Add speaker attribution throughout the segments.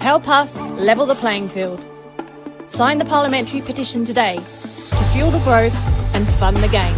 Speaker 1: Help us level the playing field. Sign the parliamentary petition today to fuel the growth and fund the game.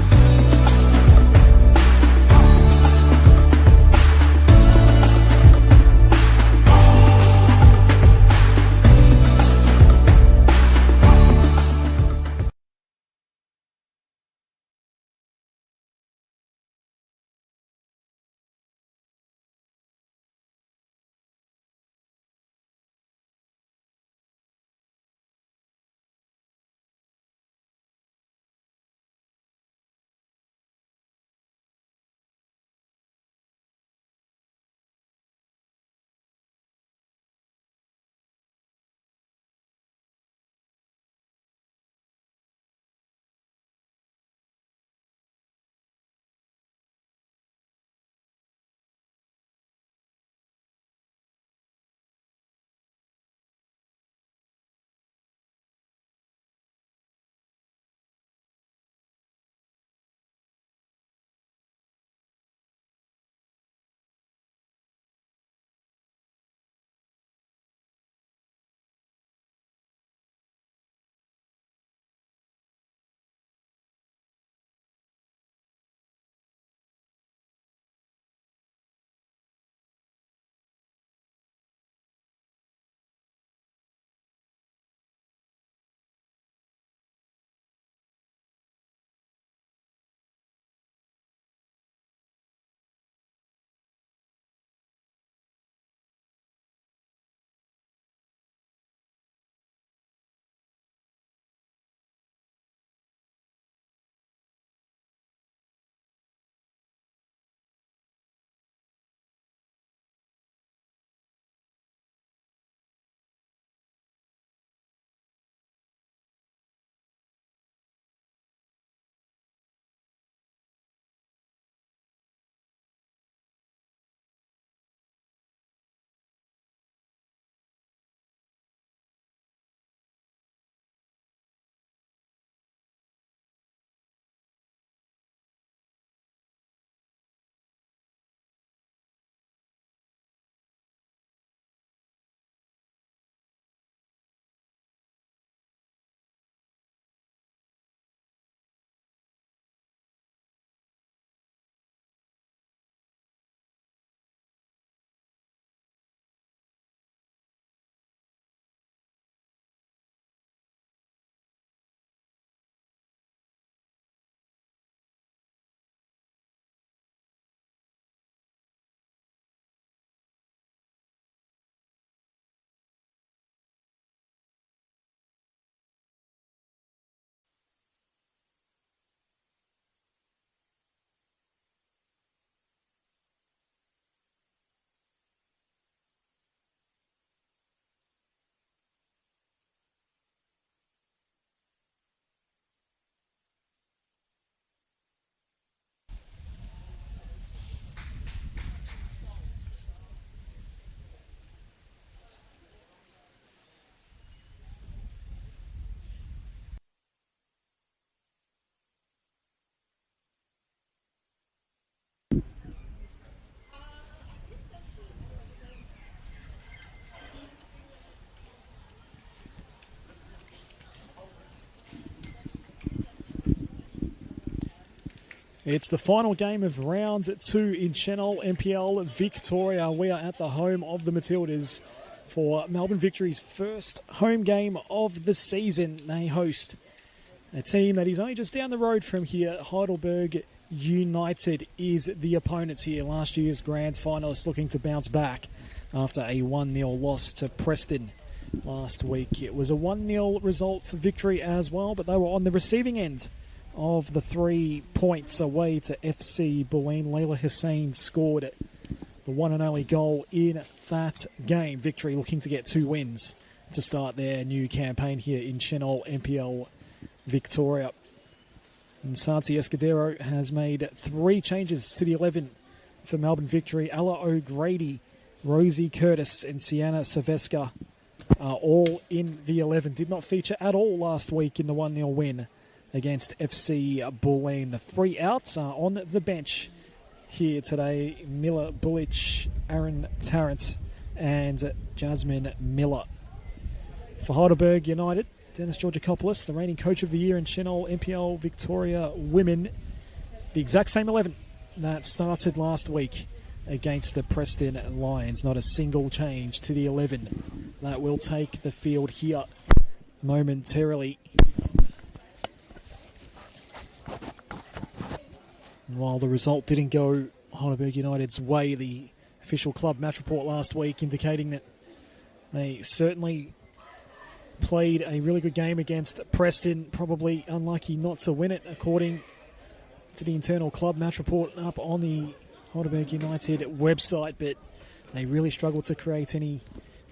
Speaker 2: It's the final game of round 2 in Senol NPL Victoria. We are at the home of the Matildas for Melbourne Victory's first home game of the season. They host a team that is only just down the road from here. Heidelberg United is the opponents here. Last year's grand finalists looking to bounce back after a 1-0 loss to Preston last week. It was a 1-0 result for Victory as well, but they were on the receiving end of the 3 points away to FC Bulleen. Layla Hussein scored the one and only goal in that game. Victory looking to get 2 wins to start their new campaign here in Senol NPL Victoria. And Santi Escudero has made 3 changes to the 11 for Melbourne Victory. Ella O'Grady, Rosie Curtis and Sienna Silvesca are all in the 11. Did not feature at all last week in the 1-0 win against FC Bulleen. The 3 outs are on the bench here today. Miller Bullich, Aaron Tarrant and Jasmine Miller. For Heidelberg United, Dennis Georgakopoulos, the reigning coach of the year in Senol NPL Victoria Women. The exact same 11 that started last week against the Preston Lions. Not a single change to the 11 that will take the field here momentarily. While the result didn't go Heidelberg United's way, the official club match report last week indicating that they certainly played a really good game against Preston. Probably unlucky not to win it, according to the internal club match report up on the Heidelberg United website. But they really struggled to create any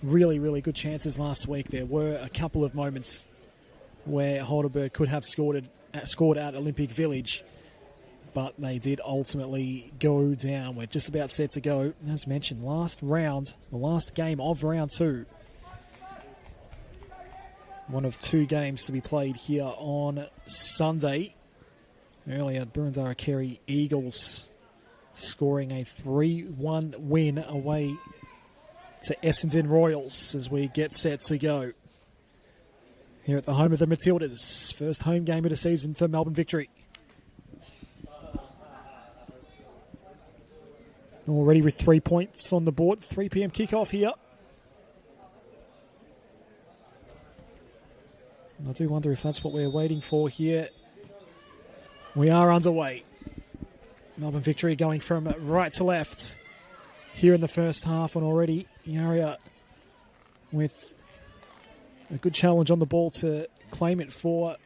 Speaker 2: really, really good chances last week. There were a couple of moments where Heidelberg could have scored at Olympic Village, but they did ultimately go down. We're just about set to go. As mentioned, last round, the last game of round 2. One of 2 games to be played here on Sunday. Earlier, Burundara Kerry Eagles scoring a 3-1 win away to Essendon Royals as we get set to go. Here at the home of the Matildas. First home game of the season for Melbourne Victory. Already with 3 points on the board. 3 p.m. kickoff here. I do wonder if that's what we're waiting for here. We are underway. Melbourne Victory going from right to left here in the first half, and already Yaria with a good challenge on the ball to claim it for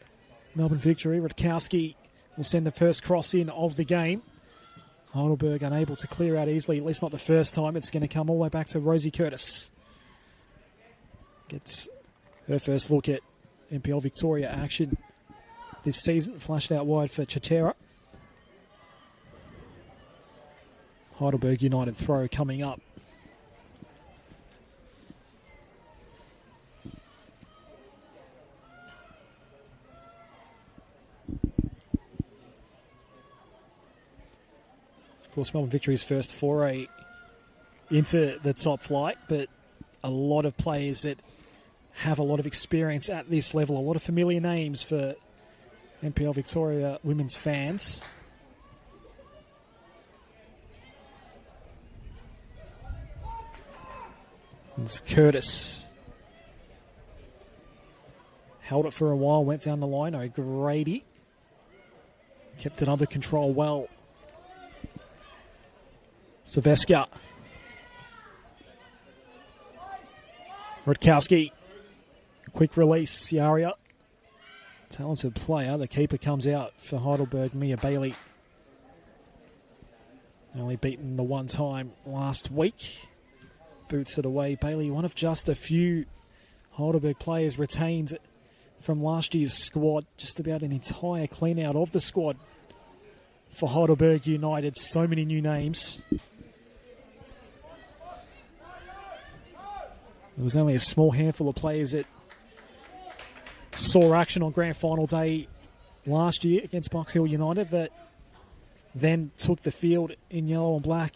Speaker 2: Melbourne Victory. Rutkowski will send the first cross in of the game. Heidelberg unable to clear out easily, at least not the first time. It's going to come all the way back to Rosie Curtis. Gets her first look at NPL Victoria action this season. Flashed out wide for Chatera. Heidelberg United throw coming up. Of course, Melbourne Victory's first foray into the top flight, but a lot of players that have a lot of experience at this level, a lot of familiar names for NPL Victoria women's fans. It's Curtis. Held it for a while, went down the line. O'Grady kept it under control well. Silvesca. Rutkowski. Quick release, Yaria. Talented player. The keeper comes out for Heidelberg, Mia Bailey. Only beaten the one time last week. Boots it away. Bailey, one of just a few Heidelberg players retained from last year's squad. Just about an entire clean out of the squad for Heidelberg United. So many new names. There was only a small handful of players that saw action on grand final day last year against Box Hill United that then took the field in yellow and black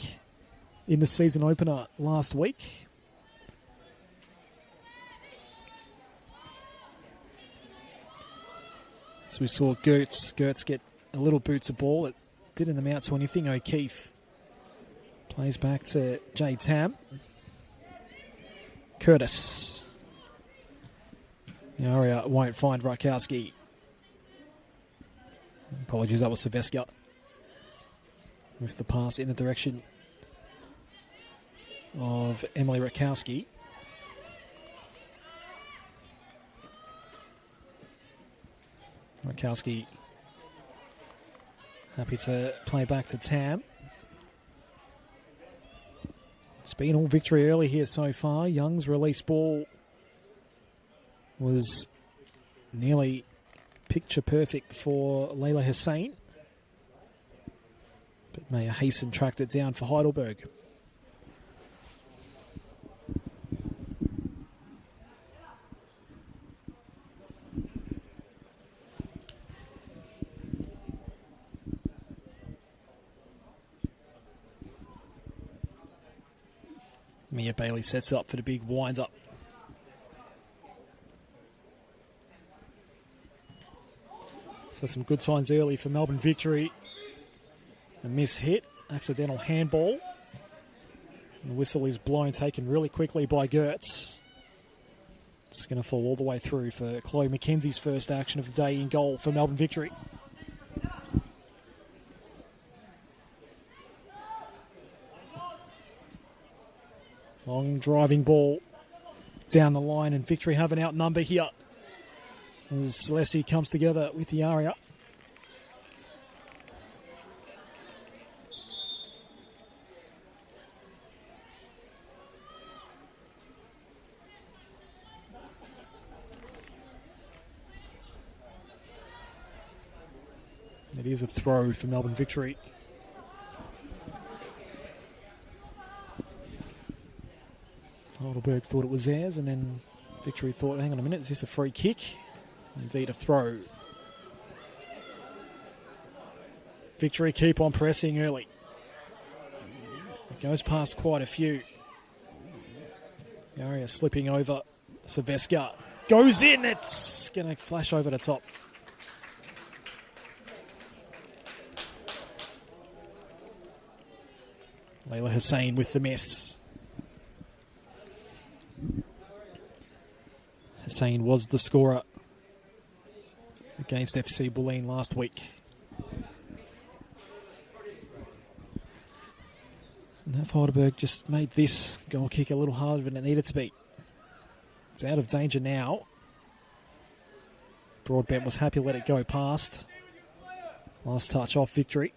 Speaker 2: in the season opener last week. So we saw Gertz get a little boots of ball. It didn't amount to anything. O'Keefe plays back to Jay Tam. Curtis. Yaria won't find Rutkowski. Apologies, that was Silvesca. With the pass in the direction of Emily Rutkowski. Rutkowski happy to play back to Tam. It's been all victory early here so far. Young's release ball was nearly picture perfect for Layla Hussein. But Maya Hasten tracked it down for Heidelberg. Mia Bailey sets up for the big wind-up. So some good signs early for Melbourne Victory. A miss hit, accidental handball. And the whistle is blown, taken really quickly by Gertz. It's going to fall all the way through for Chloe McKenzie's first action of the day in goal for Melbourne Victory. Long driving ball down the line, and Victory have an outnumber here as Leslie comes together with the area. It is a throw for Melbourne Victory. Heidelberg thought it was theirs, and then Victory thought, hang on a minute, is this a free kick? Indeed, a throw. Victory keep on pressing early. It goes past quite a few. The area slipping over. Silveska goes in. It's going to flash over the top. Layla Hussein with the miss. Hussein was the scorer against FC Bulleen last week. And if Heidelberg just made this goal kick a little harder than it needed to be. It's out of danger now. Broadbent was happy to let it go past. Last touch off Victory.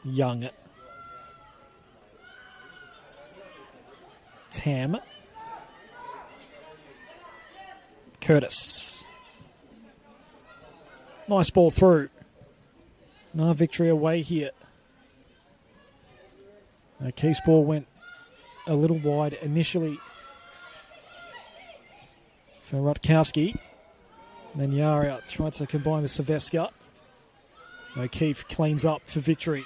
Speaker 2: Young. Tam. Curtis. Nice ball through. No Victory away here. Keith's ball went a little wide initially for Rutkowski. And then Yaria tried to combine with Silveska. O'Keefe cleans up for Victory.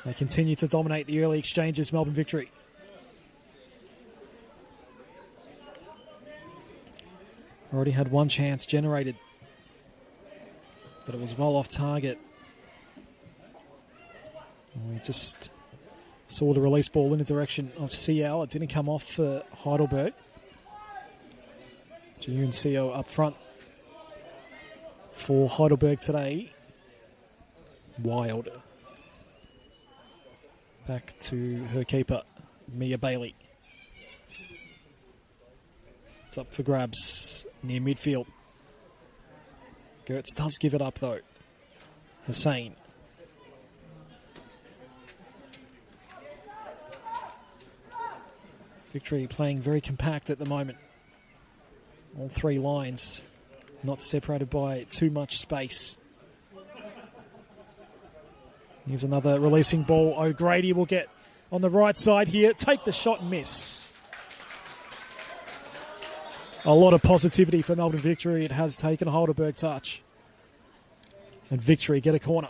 Speaker 2: They continue to dominate the early exchanges, Melbourne Victory. Already had one chance generated, but it was well off target. We just saw the release ball in the direction of CL. It didn't come off for Heidelberg. Junior and CO up front for Heidelberg today. Wild. Back to her keeper, Mia Bailey. It's up for grabs near midfield. Gertz does give it up though. Hussein. Victory playing very compact at the moment. All three lines not separated by too much space. Here's another releasing ball. O'Grady will get on the right side here. Take the shot and miss. A lot of positivity for Melbourne Victory. It has taken a Heidelberg touch. And Victory get a corner.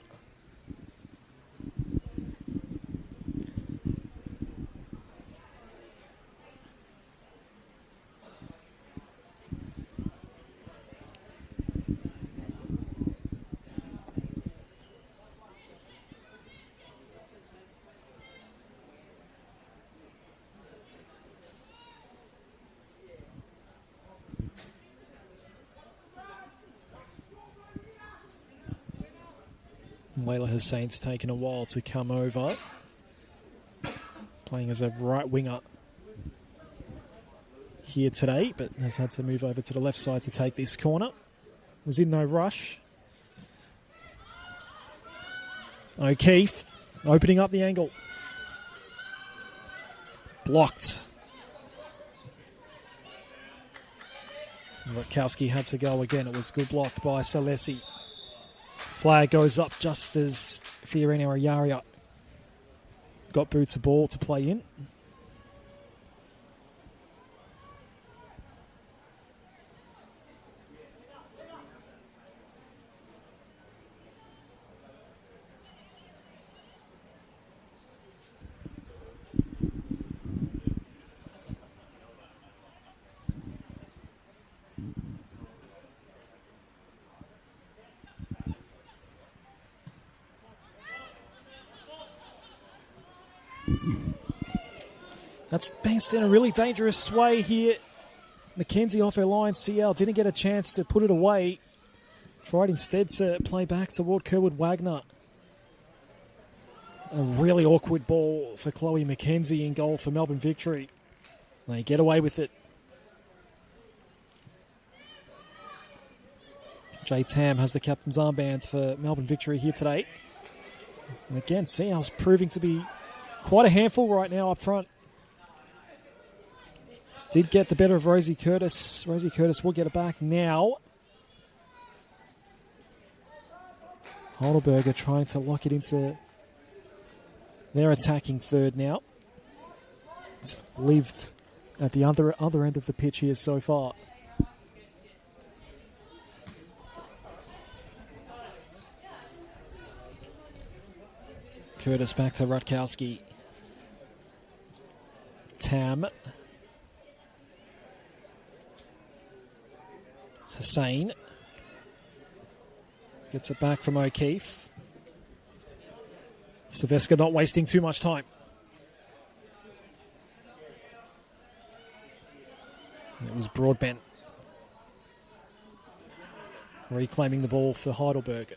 Speaker 2: Layla Hussein's taken a while to come over. Playing as a right winger here today, but has had to move over to the left side to take this corner. Was in no rush. O'Keefe opening up the angle. Blocked. Rutkowski had to go again. It was good block by Salesi. Flag goes up just as Fiorina Ayaria got boots of ball to play in. That's bounced in a really dangerous way here. Mackenzie off her line. CL didn't get a chance to put it away. Tried instead to play back toward Kerwood Wagner. A really awkward ball for Chloe Mackenzie in goal for Melbourne Victory. They get away with it. Jay Tam has the captain's armbands for Melbourne Victory here today. And again, CL's proving to be quite a handful right now up front. Did get the better of Rosie Curtis. Rosie Curtis will get it back now. Heidelberg are trying to lock it into their attacking third now. It's lived at the other end of the pitch here so far. Curtis back to Rutkowski. Tam. Hussain. Gets it back from O'Keefe. Silvestre not wasting too much time. It was Broadbent reclaiming the ball for Heidelberg.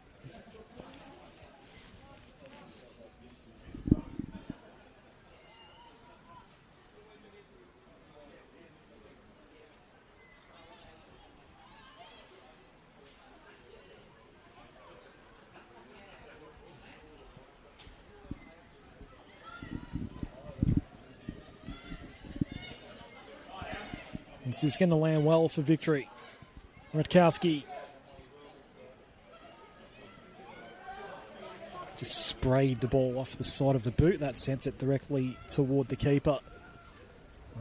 Speaker 2: This is going to land well for Victory. Rutkowski just sprayed the ball off the side of the boot. That sent it directly toward the keeper.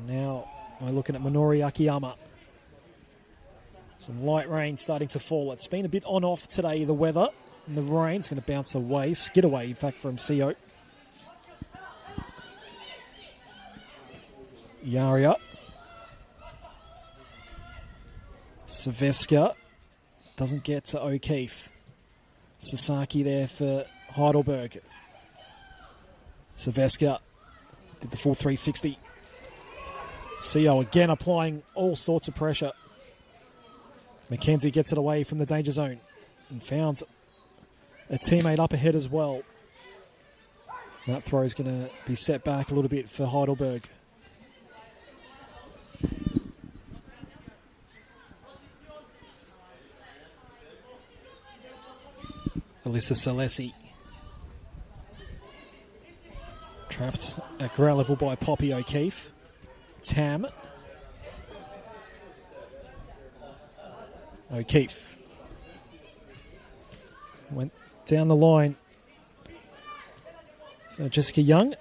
Speaker 2: Now we're looking at Minori Akiyama. Some light rain starting to fall. It's been a bit on-off today, the weather. And the rain's going to bounce away, skid away, in fact, from CO. Yaria. Silvestre doesn't get to O'Keefe. Sasaki there for Heidelberg. Silvestre did the full 360. CO again applying all sorts of pressure. Mackenzie gets it away from the danger zone and found a teammate up ahead as well. That throw is going to be set back a little bit for Heidelberg. Alyssa Salesi. Trapped at ground level by Poppy O'Keefe. Tam. O'Keefe. Went down the line for Jessica Young.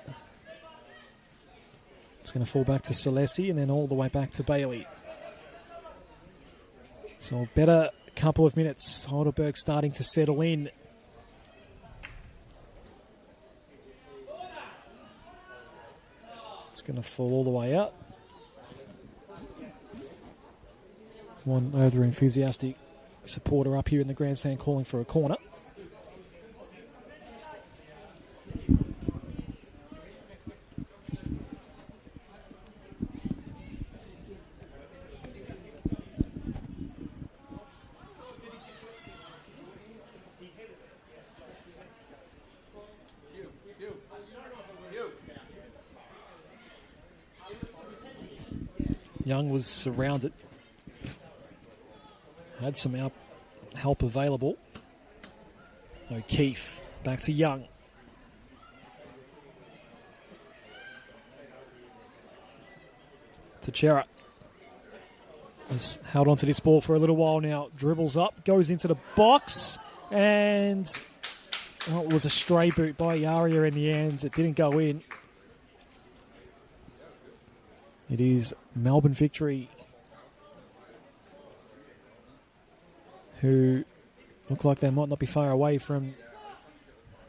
Speaker 2: It's going to fall back to Salesi and then all the way back to Bailey. So a better couple of minutes. Heidelberg starting to settle in. It's going to fall all the way out. One over enthusiastic supporter up here in the grandstand calling for a corner. Young was surrounded. Had some help available. O'Keefe back to Young. Teixeira has held on to this ball for a little while now. Dribbles up, goes into the box, and it was a stray boot by Yaria in the end. It didn't go in. It is Melbourne Victory who look like they might not be far away from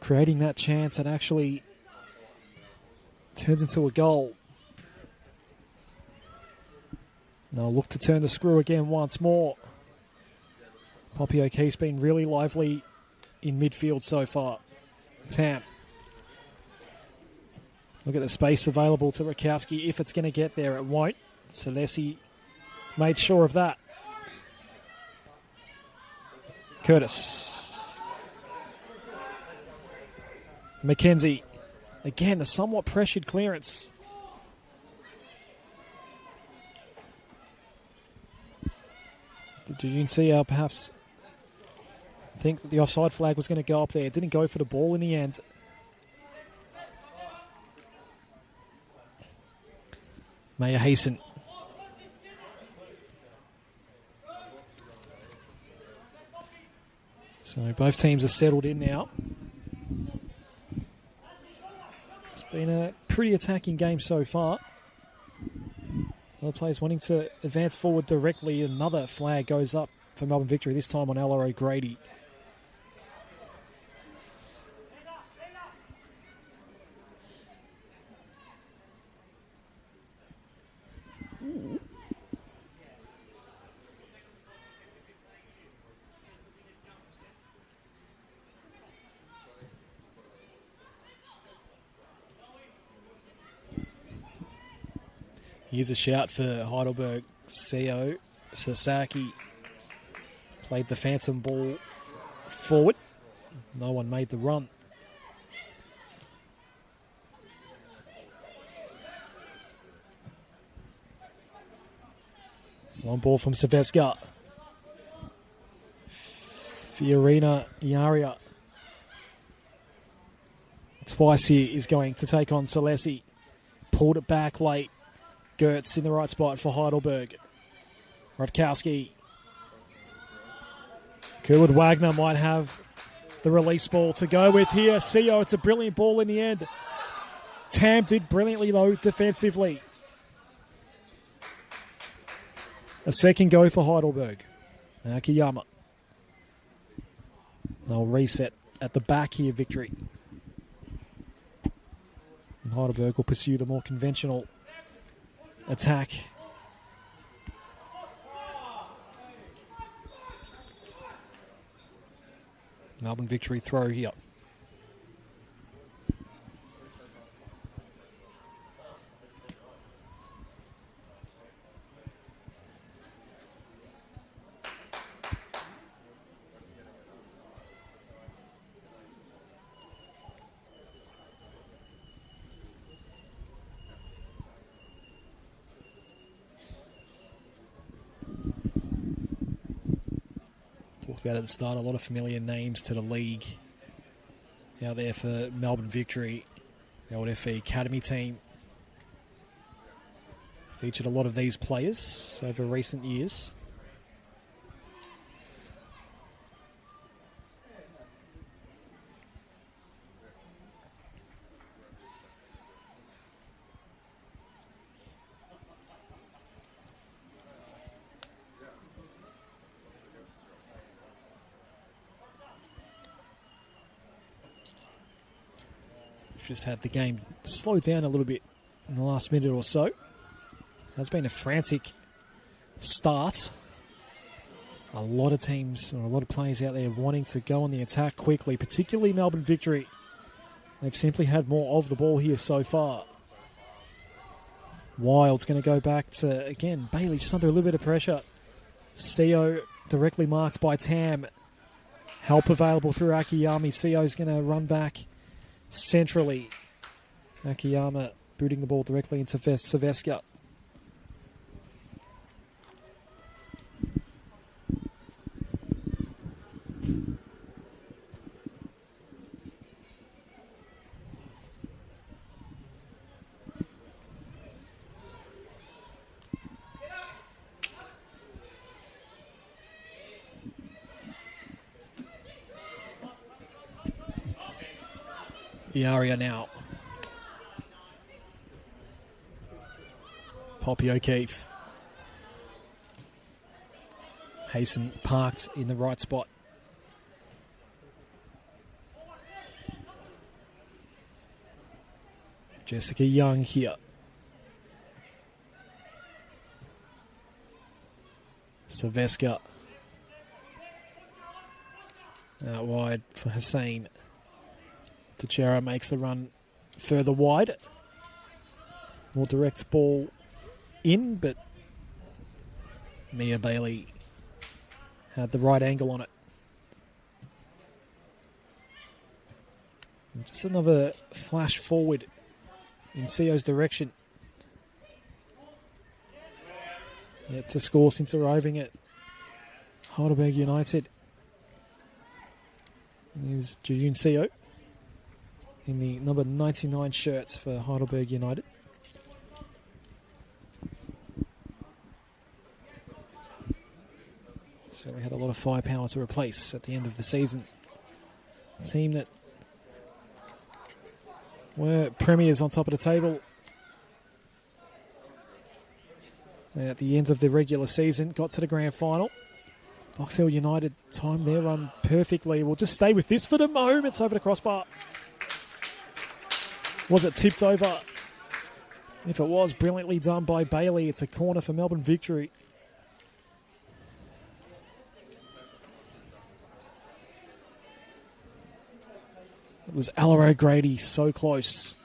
Speaker 2: creating that chance that actually turns into a goal. They'll look to turn the screw again once more. Poppy O'Keefe's been really lively in midfield so far. Tam. Look at the space available to Rakowski. If it's going to get there, it won't. Celesi made sure of that. Curtis. McKenzie. Again, a somewhat pressured clearance. Did you see perhaps think that the offside flag was going to go up there? It didn't go for the ball in the end. Mayer Hasten. So both teams are settled in now. It's been a pretty attacking game so far. Other players wanting to advance forward directly. Another flag goes up for Melbourne Victory, this time on Ella O'Grady. Here's a shout for Heidelberg. Seo Sasaki played the phantom ball forward. No one made the run. Long ball from Saveska. Fiorina Iaria. Twice here is going to take on Celesi. Pulled it back late. Gertz in the right spot for Heidelberg. Rutkowski. Kurwood Wagner might have the release ball to go with here. Seo, it's a brilliant ball in the end. Tam did brilliantly though defensively. A second go for Heidelberg. Akiyama. They'll reset at the back here, Victory. And Heidelberg will pursue the more conventional attack. Melbourne Victory throw here. About at the start, a lot of familiar names to the league out there for Melbourne Victory. The old FE Academy team featured a lot of these players over recent years. Just had the game slow down a little bit in the last minute or so. Has been a frantic start. A lot of teams or a lot of players out there wanting to go on the attack quickly, particularly Melbourne Victory. They've simply had more of the ball here so far. Wild's going to go back to, again, Bailey just under a little bit of pressure. Seo directly marked by Tam. Help available through Akiyami. Seo's going to run back centrally. Akiyama booting the ball directly into Saveska. Iaria now. Poppy O'Keefe. Hasten parked in the right spot. Jessica Young here. Saveska. Out wide for Hussein. Teixeira makes the run further wide. more direct ball in, but Mia Bailey had the right angle on it. And just another flash forward in Sio's direction. Yet to score since arriving at Heidelberg United is Juyun Seo in the number 99 shirt for Heidelberg United. Certainly had a lot of firepower to replace at the end of the season. A team that were premiers on top of the table at the end of the regular season, got to the grand final. Box Hill United timed their run perfectly. We'll just stay with this for the moment. It's over the crossbar. Was it tipped over? If it was, brilliantly done by Bailey. It's a corner for Melbourne Victory. It was Ella O'Grady so close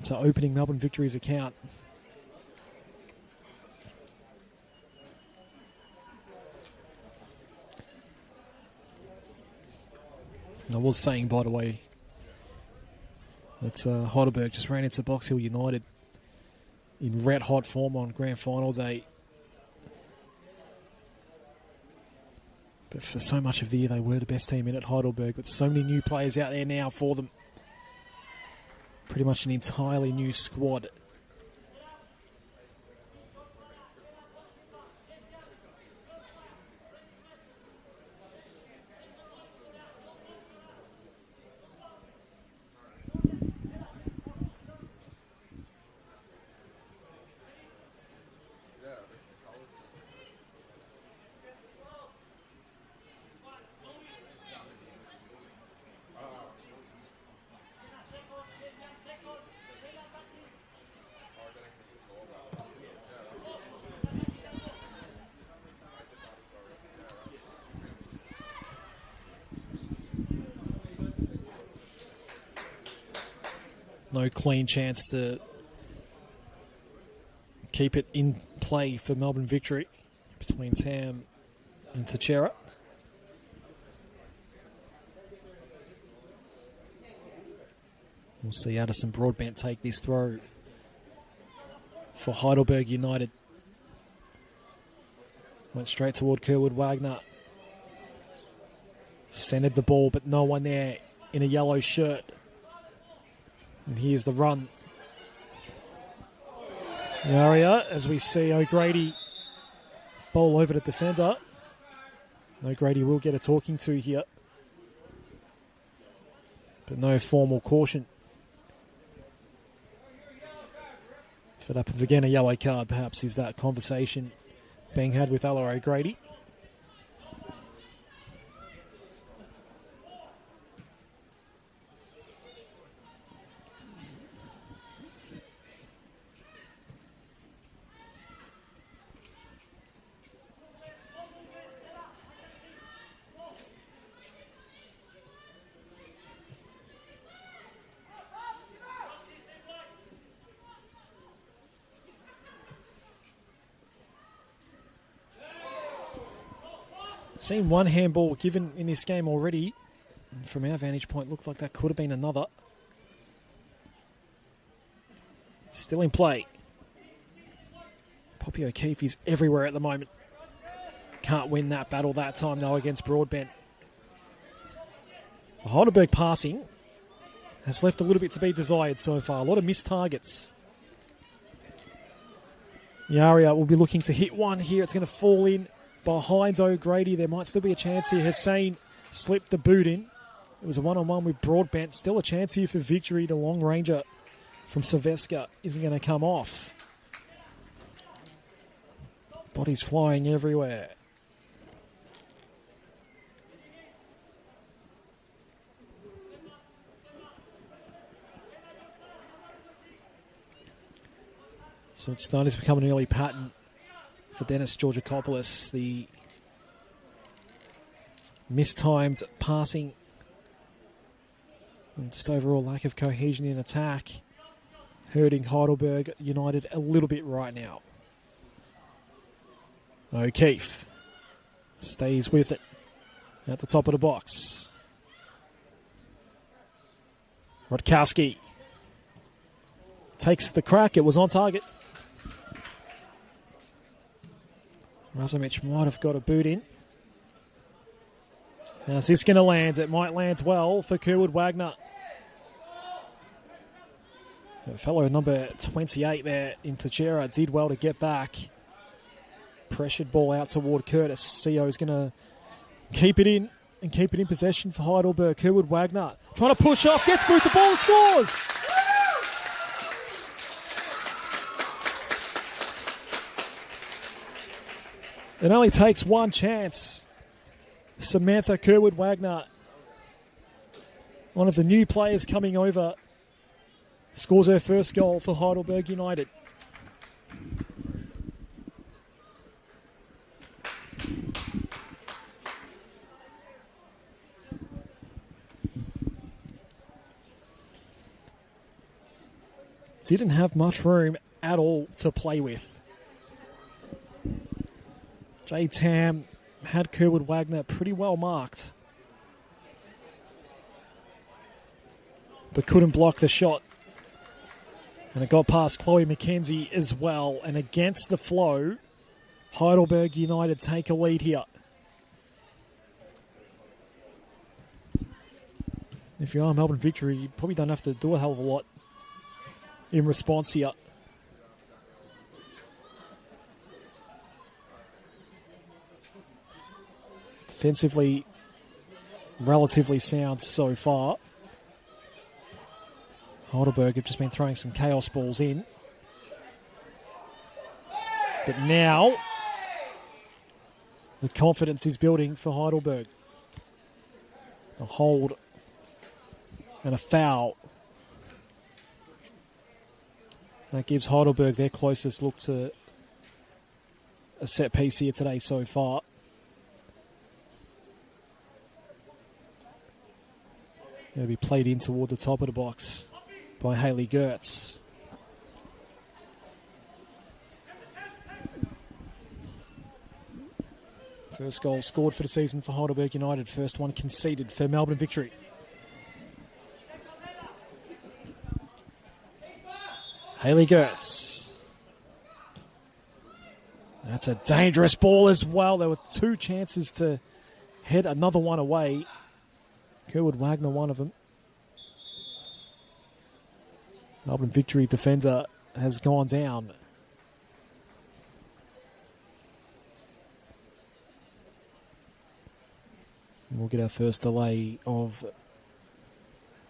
Speaker 2: to opening Melbourne Victory's account. I was saying, by the way, that Heidelberg just ran into Box Hill United in red-hot form on grand final day. But for so much of the year, they were the best team in at Heidelberg, with so many new players out there now for them. Pretty much an entirely new squad. No clean chance to keep it in play for Melbourne Victory between Tam and Teixeira. We'll see Addison Broadbent take this throw for Heidelberg United. Went straight toward Kerwood Wagner. Centered the ball, but no one there in a yellow shirt. And here's the run. The area, as we see O'Grady bowl over the defender. O'Grady will get a talking to here, but no formal caution. If it happens again, a yellow card perhaps is that conversation being had with Ella O'Grady. Seen one handball given in this game already. And from our vantage point, looked like that could have been another. Still in play. Poppy O'Keefe is everywhere at the moment. Can't win that battle that time, though, against Broadbent. The Heidelberg passing has left a little bit to be desired so far. A lot of missed targets. Yaria will be looking to hit one here. It's going to fall in behind O'Grady. There might still be a chance here. Hussein slipped the boot in. It was a one-on-one with Broadbent. Still a chance here for victory. The long ranger from Silvestre isn't going to come off. Bodies flying everywhere. So it's starting to become an early pattern for Dennis Georgakopoulos. The mistimed passing and just overall lack of cohesion in attack hurting Heidelberg United a little bit right now. O'Keefe stays with it at the top of the box. Rutkowski takes the crack. It was on target. Razumich might have got a boot in. How's this going to land? It might land well for Kerwood Wagner. Fellow number 28 there in Teixeira did well to get back. Pressured ball out toward Curtis. CO is going to keep it in and keep it in possession for Heidelberg. Kerwood Wagner trying to push off, gets Booth the ball and scores! It only takes one chance. Samantha Kerwood Wagner, one of the new players coming over, scores her first goal for Heidelberg United. Didn't have much room at all to play with. Jay Tam had Kerwood Wagner pretty well marked, but couldn't block the shot. And it got past Chloe McKenzie as well. And against the flow, Heidelberg United take a lead here. If you are Melbourne Victory, you probably don't have to do a hell of a lot in response here. Defensively, relatively sound so far. Heidelberg have just been throwing some chaos balls in. But now, the confidence is building for Heidelberg. A hold and a foul. That gives Heidelberg their closest look to a set piece here today so far. Going to be played in toward the top of the box by Hayley Gertz. First goal scored for the season for Heidelberg United. First one conceded for Melbourne Victory. Hayley Gertz. That's a dangerous ball as well. There were two chances to head another one away. Kerwood Wagner, one of them. Melbourne Victory defender has gone down. We'll get our first delay of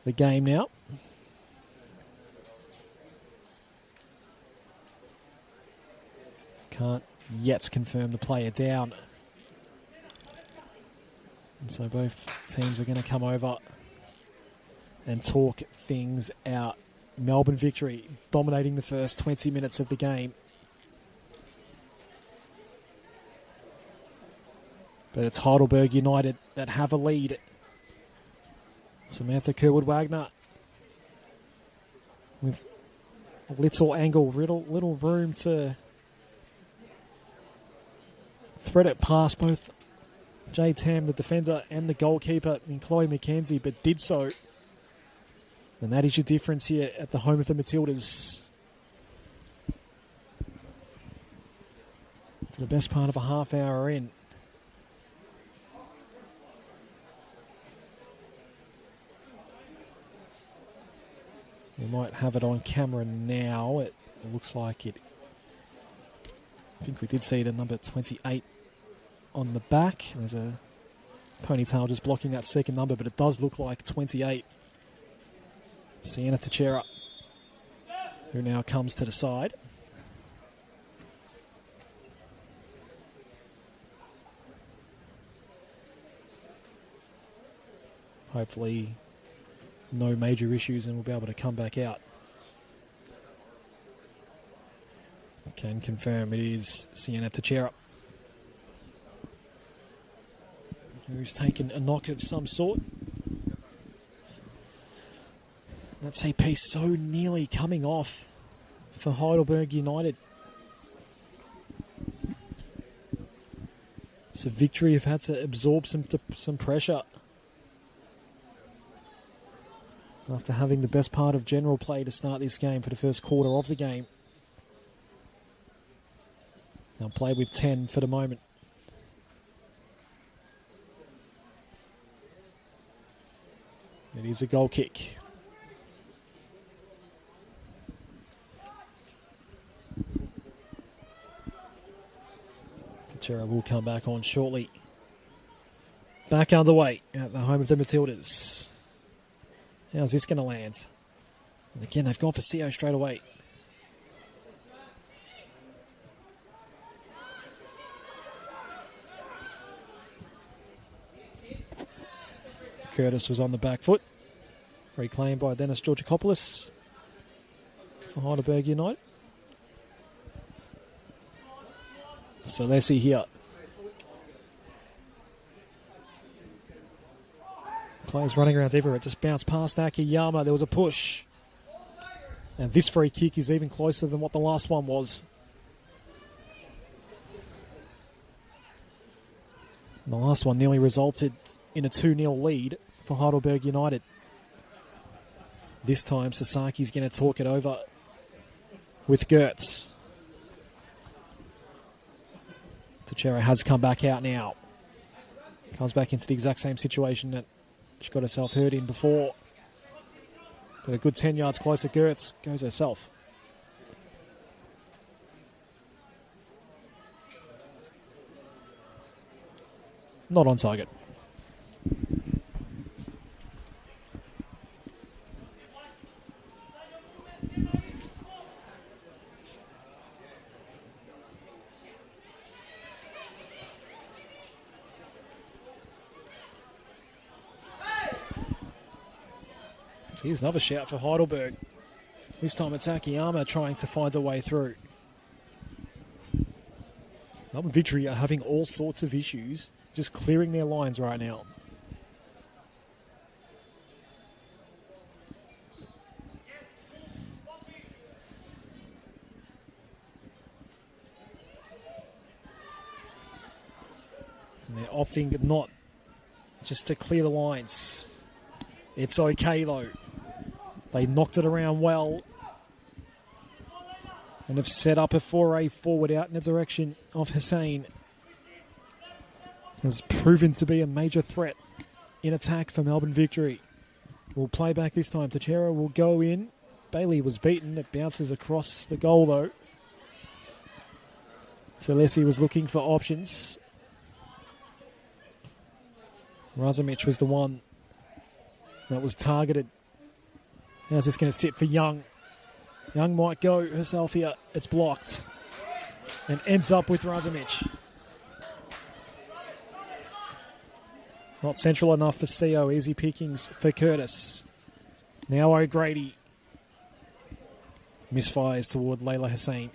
Speaker 2: the game now. Can't yet confirm the player down. And so both teams are going to come over and talk things out. Melbourne Victory dominating the first 20 minutes of the game. But it's Heidelberg United that have a lead. Samantha Kerwood Wagner with a little angle, little room to thread it past both Jay Tam, the defender, and the goalkeeper in Chloe McKenzie, but did so. And that is your difference here at the home of the Matildas. For the best part of a half hour in. We might have it on camera now. It looks like it. I think we did see it at number 28 on the back. There's a ponytail just blocking that second number, but it does look like 28. Sienna Teixeira, who now comes to the side. Hopefully no major issues and we'll be able to come back out. Can confirm it is Sienna Teixeira, who's taken a knock of some sort. That set piece so nearly coming off for Heidelberg United. So Victory have had to absorb some pressure after having the best part of general play to start this game for the first quarter of the game. Now play with 10 for the moment. It is a goal kick. Tachera will come back on shortly. Back underway at the home of the Matildas. How's this going to land? And again, they've gone for CO straight away. Curtis was on the back foot. Reclaimed by Dennis Georgakopoulos for Heidelberg United. Selesi here. Players running around everywhere. It just bounced past Akiyama. There was a push. And this free kick is even closer than what the last one was. And the last one nearly resulted in a 2-0 lead for Heidelberg United. This time, Sasaki's going to talk it over with Gertz. Tachera has come back out now. Comes back into the exact same situation that she got herself hurt in before. But a good 10 yards closer, Gertz goes herself. Not on target. So here's another shout for Heidelberg. This time it's Akiyama trying to find a way through. Melbourne Victory are having all sorts of issues just clearing their lines right now. And they're opting not just to clear the lines. It's okay though. They knocked it around well and have set up a foray forward out in the direction of Hussein. Has proven to be a major threat in attack for Melbourne Victory. We'll play back this time. Tachera will go in. Bailey was beaten. It bounces across the goal though. Selesi was looking for options. Razumich was the one that was targeted. How's this going to sit for Young? Young might go herself here. It's blocked. And ends up with Razumich. Not central enough for CO. Easy pickings for Curtis. Now O'Grady. Misfires toward Layla Hussein.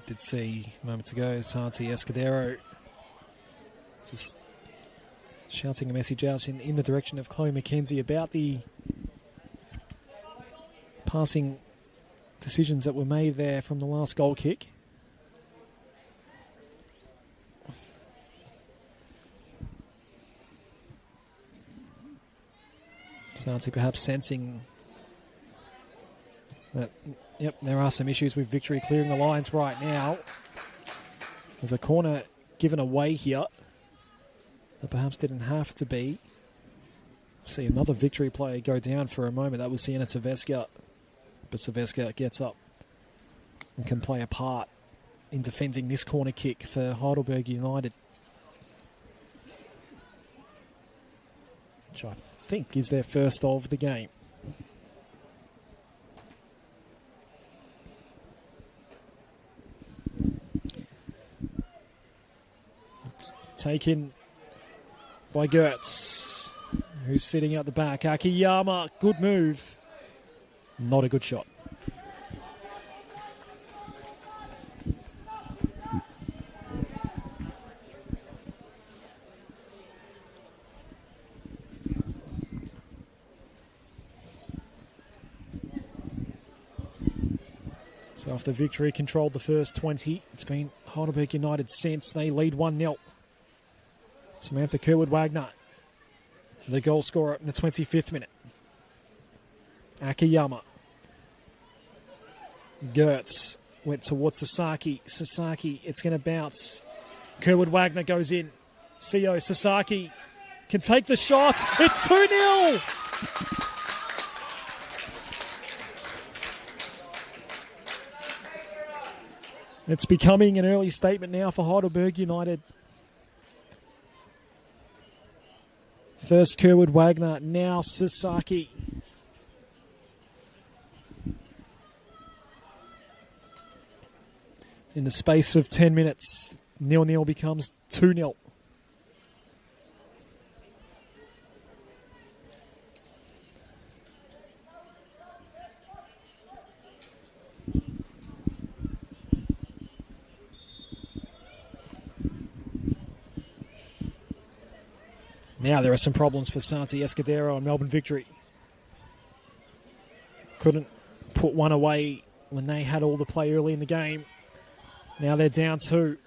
Speaker 2: Did see moments ago Santi Escudero just shouting a message out in the direction of Chloe McKenzie about the passing decisions that were made there from the last goal kick. Santi perhaps sensing that, yep, there are some issues with Victory clearing the lines right now. There's a corner given away here that perhaps didn't have to be. See another Victory player go down for a moment. That was Sienna Silvesca. But Silvesca gets up and can play a part in defending this corner kick for Heidelberg United, which I think is their first of the game. It's taken by Gertz. who's sitting out the back. Akiyama, good move. Not a good shot. So after Victory controlled the first 20, it's been Heidelberg United since. They lead 1-0. Samantha Kerwood-Wagner, the goal scorer in the 25th minute. Akiyama. Gertz went towards Sasaki. Sasaki, it's going to bounce. Kerwood-Wagner goes in. Seo Sasaki can take the shot. It's 2-0! It's becoming an early statement now for Heidelberg United. First Kerwood-Wagner, now Sasaki. In the space of 10 minutes, 0-0 becomes 2-0. Now there are some problems for Santi Escudero and Melbourne Victory. Couldn't put one away when they had all the play early in the game. Now they're down 2.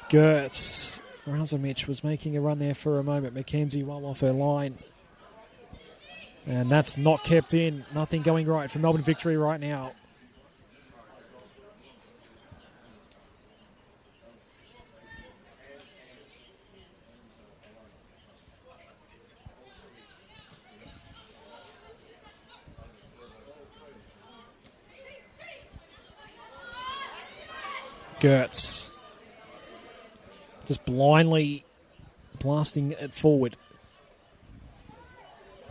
Speaker 2: Gertz. Razumich was making a run there for a moment. McKenzie well off her line. And that's not kept in. Nothing going right for Melbourne Victory right now. Gertz just blindly blasting it forward,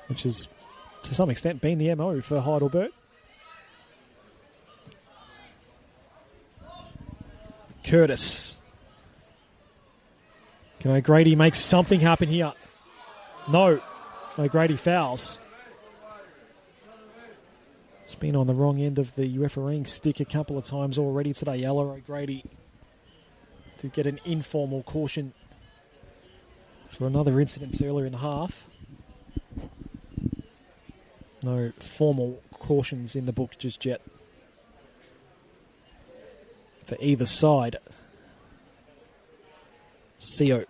Speaker 2: which has to some extent been the MO for Heidelberg. Curtis. Can O'Grady make something happen here? No. O'Grady fouls. It's been on the wrong end of the refereeing stick a couple of times already today. Ella O'Grady to get an informal caution for another incident earlier in the half. No formal cautions in the book just yet for either side. Seo.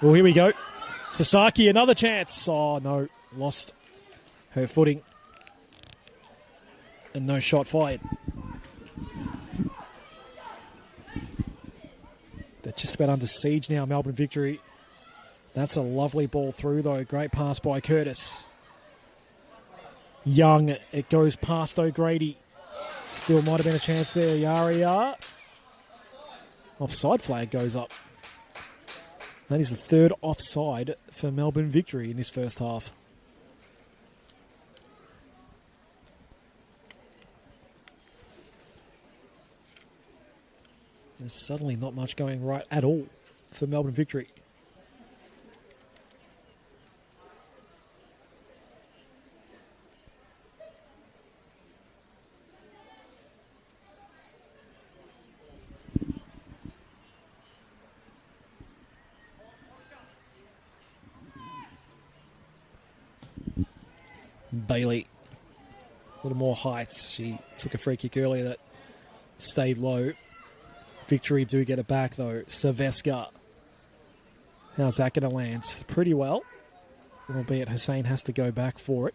Speaker 2: Well, here we go. Sasaki, another chance. Oh, no. Lost her footing. And no shot fired. They're just about under siege now, Melbourne Victory. That's a lovely ball through, though. Great pass by Curtis. Young, it goes past O'Grady. Still might have been a chance there. Yaria. Offside flag goes up. That is the third offside for Melbourne Victory in this first half. There's suddenly not much going right at all for Melbourne Victory. Bailey, a little more height. She took a free kick earlier that stayed low. Victory do get it back, though. Saveska. How's that going to land? Pretty well. Albeit Hussein has to go back for it.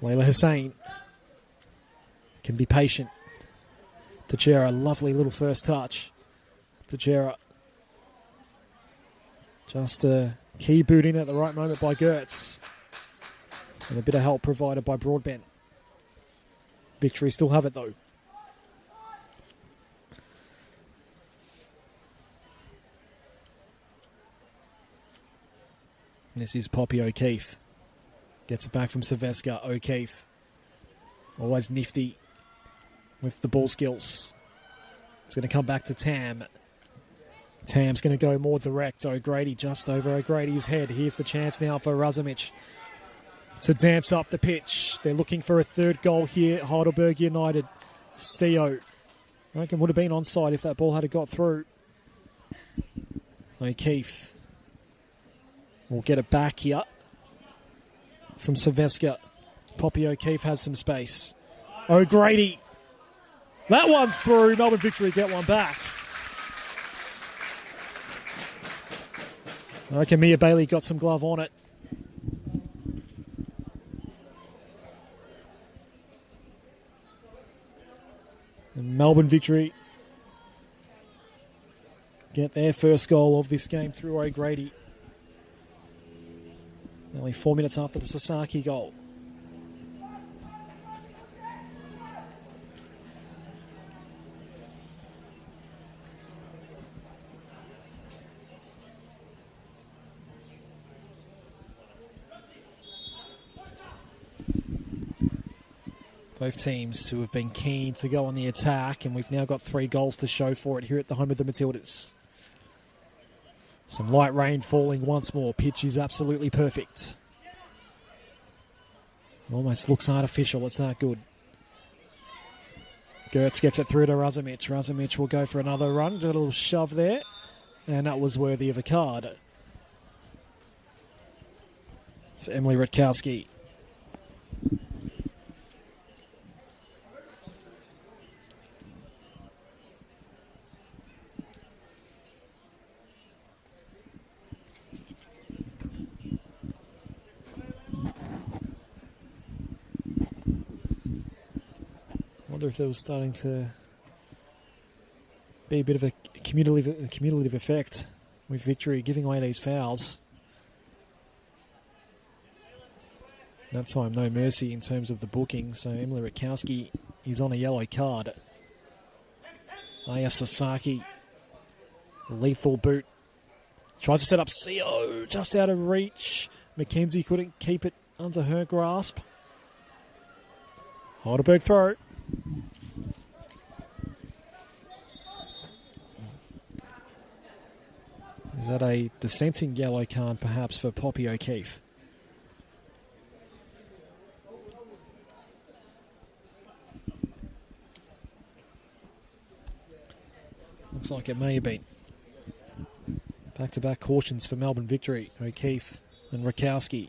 Speaker 2: Layla Hussein can be patient. Teixeira, lovely little first touch. Teixeira. Just a key boot in at the right moment by Gertz. And a bit of help provided by Broadbent. Victory still have it, though. This is Poppy O'Keefe. Gets it back from Saveska. O'Keefe. Always nifty with the ball skills. It's going to come back to Tam. Tam's going to go more direct. O'Grady just over O'Grady's head. Here's the chance now for Razumich to dance up the pitch. They're looking for a third goal here. Heidelberg United. CO. I reckon would have been onside if that ball had got through. O'Keefe will get it back here from Sylvester. Poppy O'Keefe has some space. O'Grady. That one's through. Melbourne Victory get one back. I reckon Mia Bailey got some glove on it. And Melbourne Victory get their first goal of this game through O'Grady. Only 4 minutes after the Sasaki goal. Both teams who have been keen to go on the attack, and we've now got 3 goals to show for it here at the home of the Matildas. Some light rain falling once more. Pitch is absolutely perfect. Almost looks artificial. It's not good. Gertz gets it through to Razumich. Razumich will go for another run. Do a little shove there. And that was worthy of a card. For Emily Rutkowski. If there was starting to be a bit of a cumulative effect with Victory giving away these fouls. That time, no mercy in terms of the booking, so Emily Rutkowski is on a yellow card. Aya Sasaki, lethal boot. Tries to set up CO, just out of reach. McKenzie couldn't keep it under her grasp. Heidelberg throw. Is that a dissenting yellow card perhaps for Poppy O'Keefe? Looks like it may have been. Back-to-back cautions for Melbourne Victory. O'Keefe and Rakowski.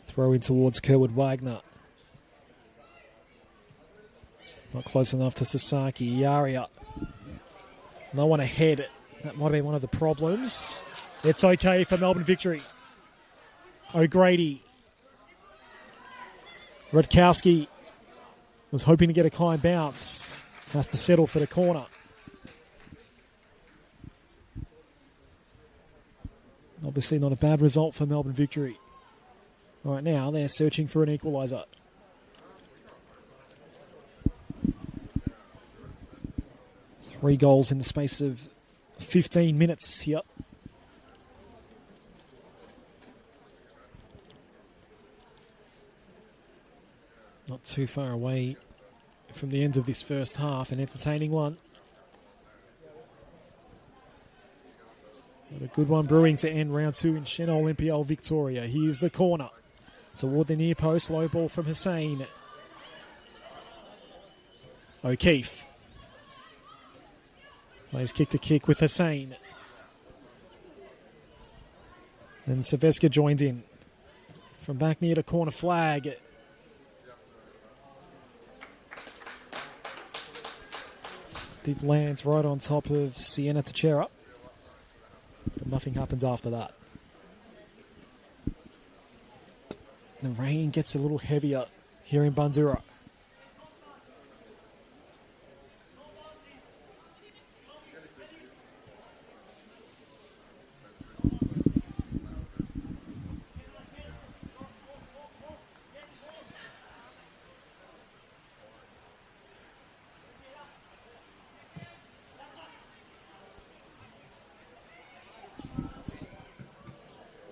Speaker 2: Throw in towards Kerwood Wagner. Not close enough to Sasaki. Yaria. No one ahead. That might have been one of the problems. It's okay for Melbourne Victory. O'Grady. Rutkowski was hoping to get a kind bounce. Has to settle for the corner. Obviously not a bad result for Melbourne Victory. Right now, they're searching for an equaliser. Three goals in the space of 15 minutes here. Not too far away from the end of this first half. An entertaining one. Got a good one brewing to end round 2 in Senol NPL Victoria. Here's the corner. Toward the near post, low ball from Hussein. O'Keefe. Plays kick to kick with Hussein. And Saveska joined in. From back near the corner flag. It lands right on top of Sienna Teixeira. But nothing happens after that. The rain gets a little heavier here in Bandura.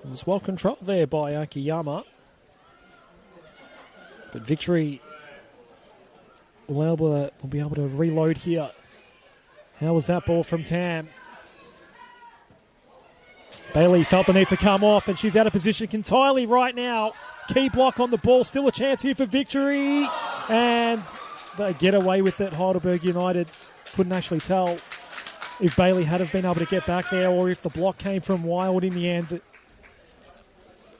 Speaker 2: It was well controlled there by Akiyama. But Victory will be able to reload here. How was that ball from Tam? Bailey felt the need to come off, and she's out of position entirely right now. Key block on the ball. Still a chance here for victory. And they get away with it. Heidelberg United couldn't actually tell if Bailey had have been able to get back there or if the block came from Wild in the end.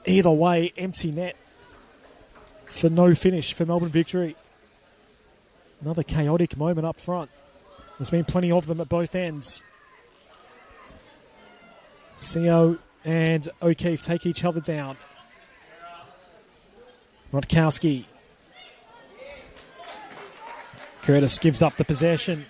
Speaker 2: Either way, empty net for no finish for Melbourne Victory. Another chaotic moment up front. There's been plenty of them at both ends. Seo and O'Keefe take each other down. Rodkowski. Curtis gives up the possession.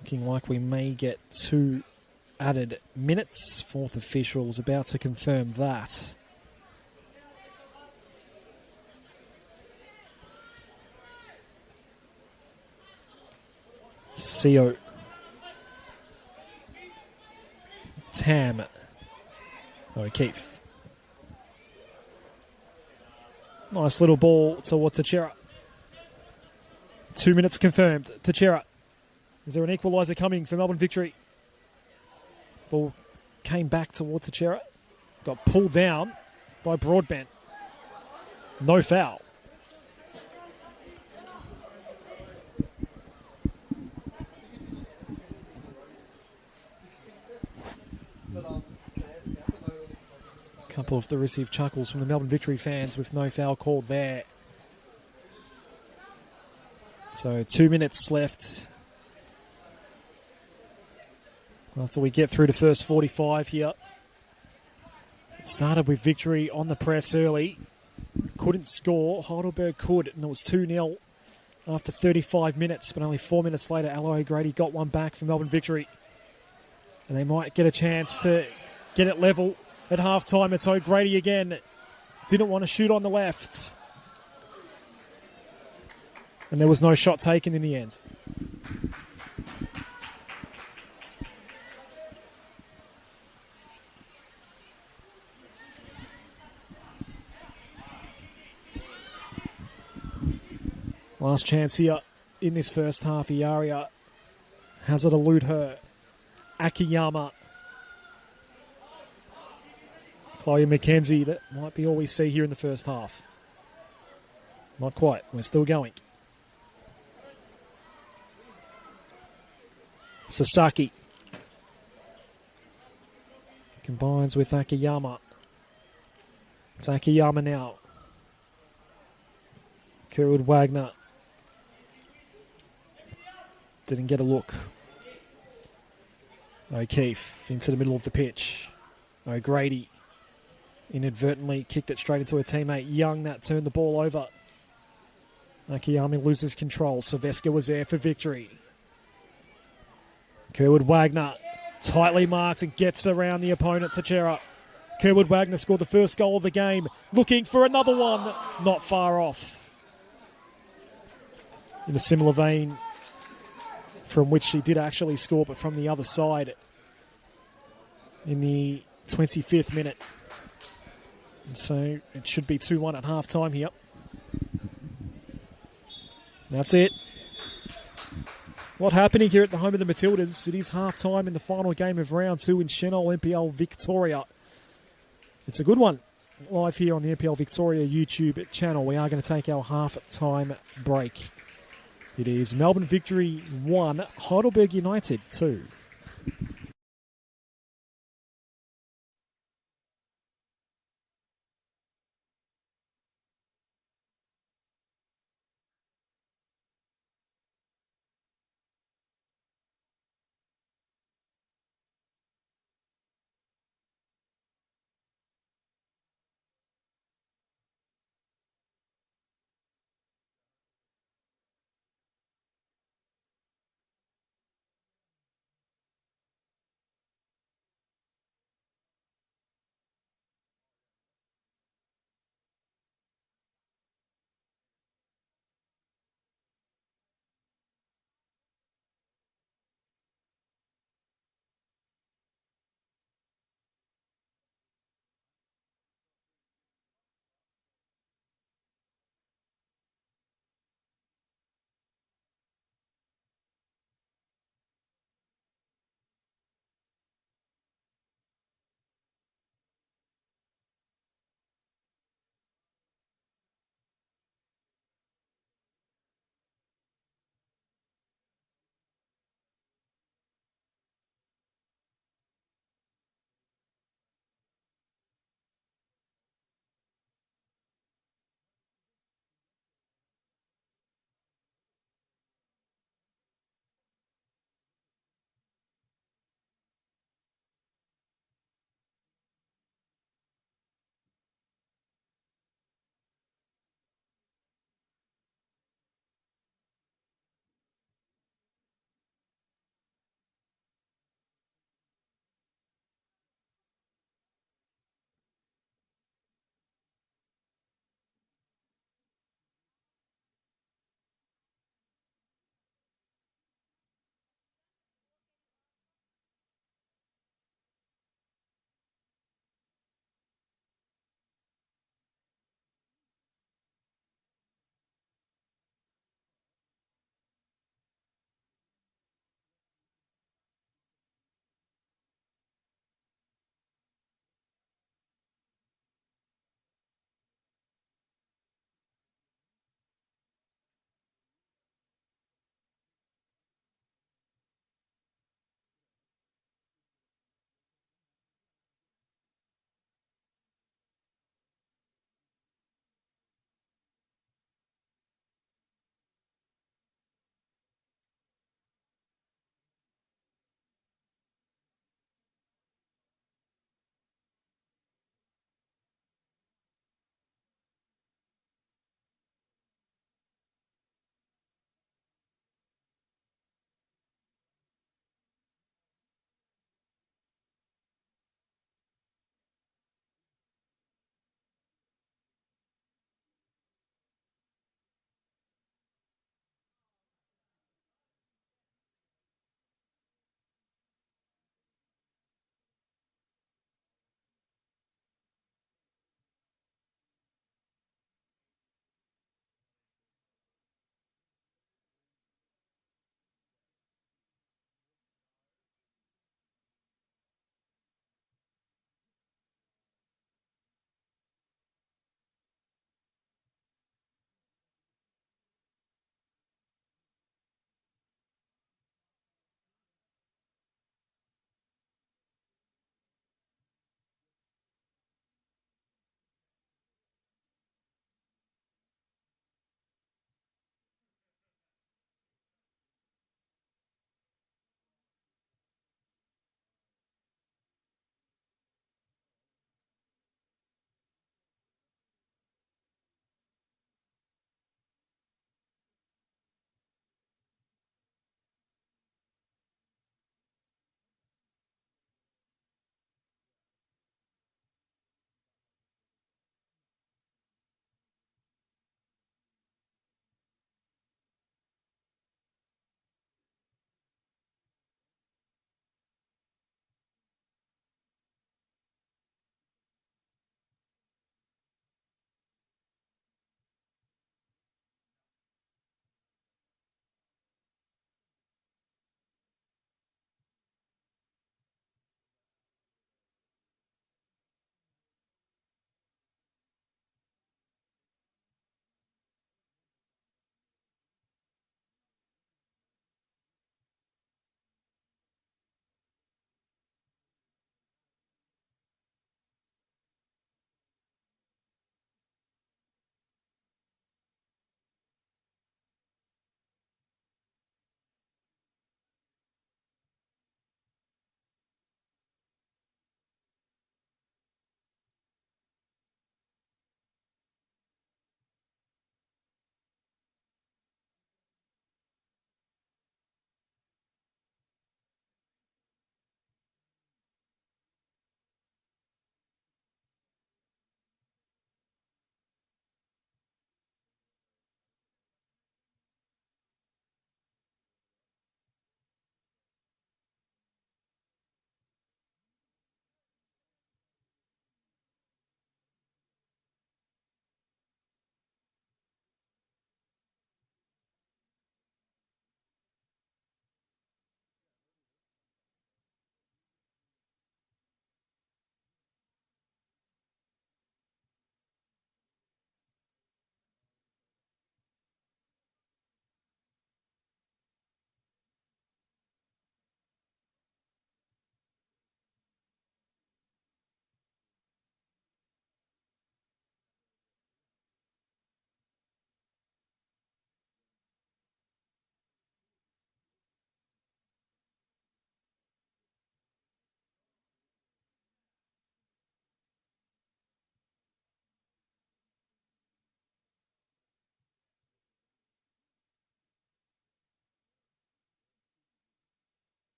Speaker 2: Looking like we may get 2 added minutes. Fourth official is about to confirm that. Seo. Tam. O'Keefe. Nice little ball towards Teixeira. 2 minutes confirmed. Teixeira. Is there an equalizer coming for Melbourne Victory? Ball came back towards Teixeira. Got pulled down by Broadbent. No foul. Couple of the received chuckles from the Melbourne Victory fans with no foul called there. So 2 minutes left after we get through the first 45 here. It started with Victory on the press early. Couldn't score. Heidelberg could, and it was 2-0 after 35 minutes. But only 4 minutes later, Aloy O'Grady got one back for Melbourne Victory. And they might get a chance to get it level at halftime. It's O'Grady again. Didn't want to shoot on the left. And there was no shot taken in the end. Last chance here in this first half. Iaria has it elude her. Akiyama. Chloe McKenzie, that might be all we see here in the first half. Not quite. We're still going. Sasaki. Combines with Akiyama. It's Akiyama now. Kerwood Wagner. Didn't get a look. O'Keefe into the middle of the pitch. O'Grady inadvertently kicked it straight into her teammate Young. That turned the ball over. Akiyama loses control. Sylvester was there for victory. Kerwood Wagner tightly marks and gets around the opponent, Teixeira. Kerwood Wagner scored the first goal of the game. Looking for another one. Not far off. In a similar vein from which she did actually score, but from the other side in the 25th minute. And so it should be 2-1 at half-time here. That's it. What happening here at the home of the Matildas? It is half-time in the final game of round 2 in Senol NPL Victoria. It's a good one. Live here on the NPL Victoria YouTube channel. We are going to take our half-time break. It is Melbourne Victory 1, Heidelberg United 2.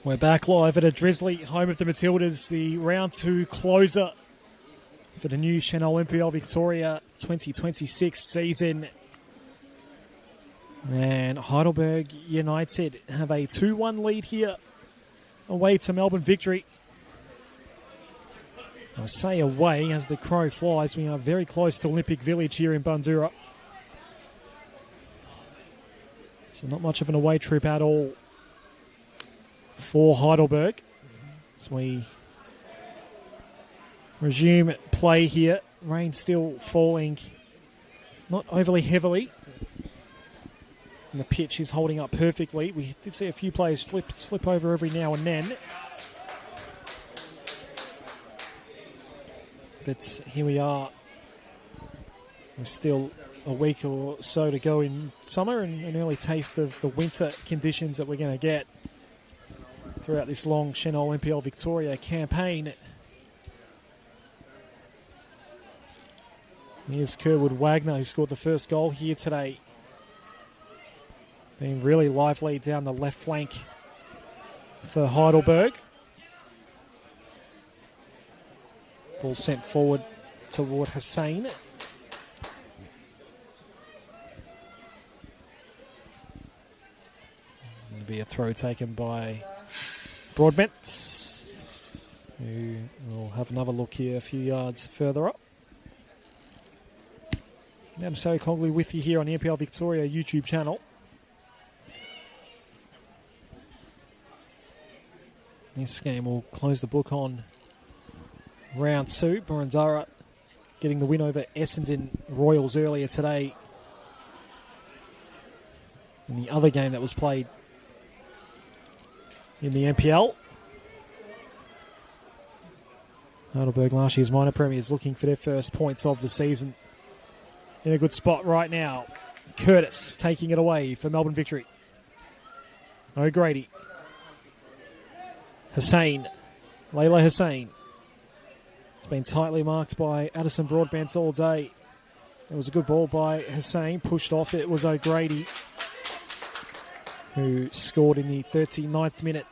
Speaker 2: We're back live at a drizzly home of the Matildas, the round 2 closer for the new Senol NPL Victoria 2026 season. And Heidelberg United have a 2-1 lead here away to Melbourne Victory. I say away as the crow flies. We are very close to Olympic Village here in Bundoora. So not much of an away trip at all for Heidelberg as we resume play here. Rain still falling, not overly heavily. And the pitch is holding up perfectly. We did see a few players slip over every now and then. But here we are. We're still a week or so to go in summer and an early taste of the winter conditions that we're going to get throughout this long Senol NPL Victoria campaign. Here's Kerwood Wagner, who scored the first goal here today. Being really lively down the left flank for Heidelberg. Ball sent forward toward Hussein. It'll be a throw taken by Broadbent, who will have another look here a few yards further up. I'm Sally Congley with you here on the NPL Victoria YouTube channel. This game will close the book on round 2. Burundara getting the win over Essendon Royals earlier today. In the other game that was played in the NPL. Heidelberg, last year's minor premiers, looking for their first points of the season. In a good spot right now. Curtis taking it away for Melbourne Victory. O'Grady. Hussein. Layla Hussein. It's been tightly marked by Addison Broadbent all day. It was a good ball by Hussein. Pushed off. It was O'Grady who scored in the 39th minute,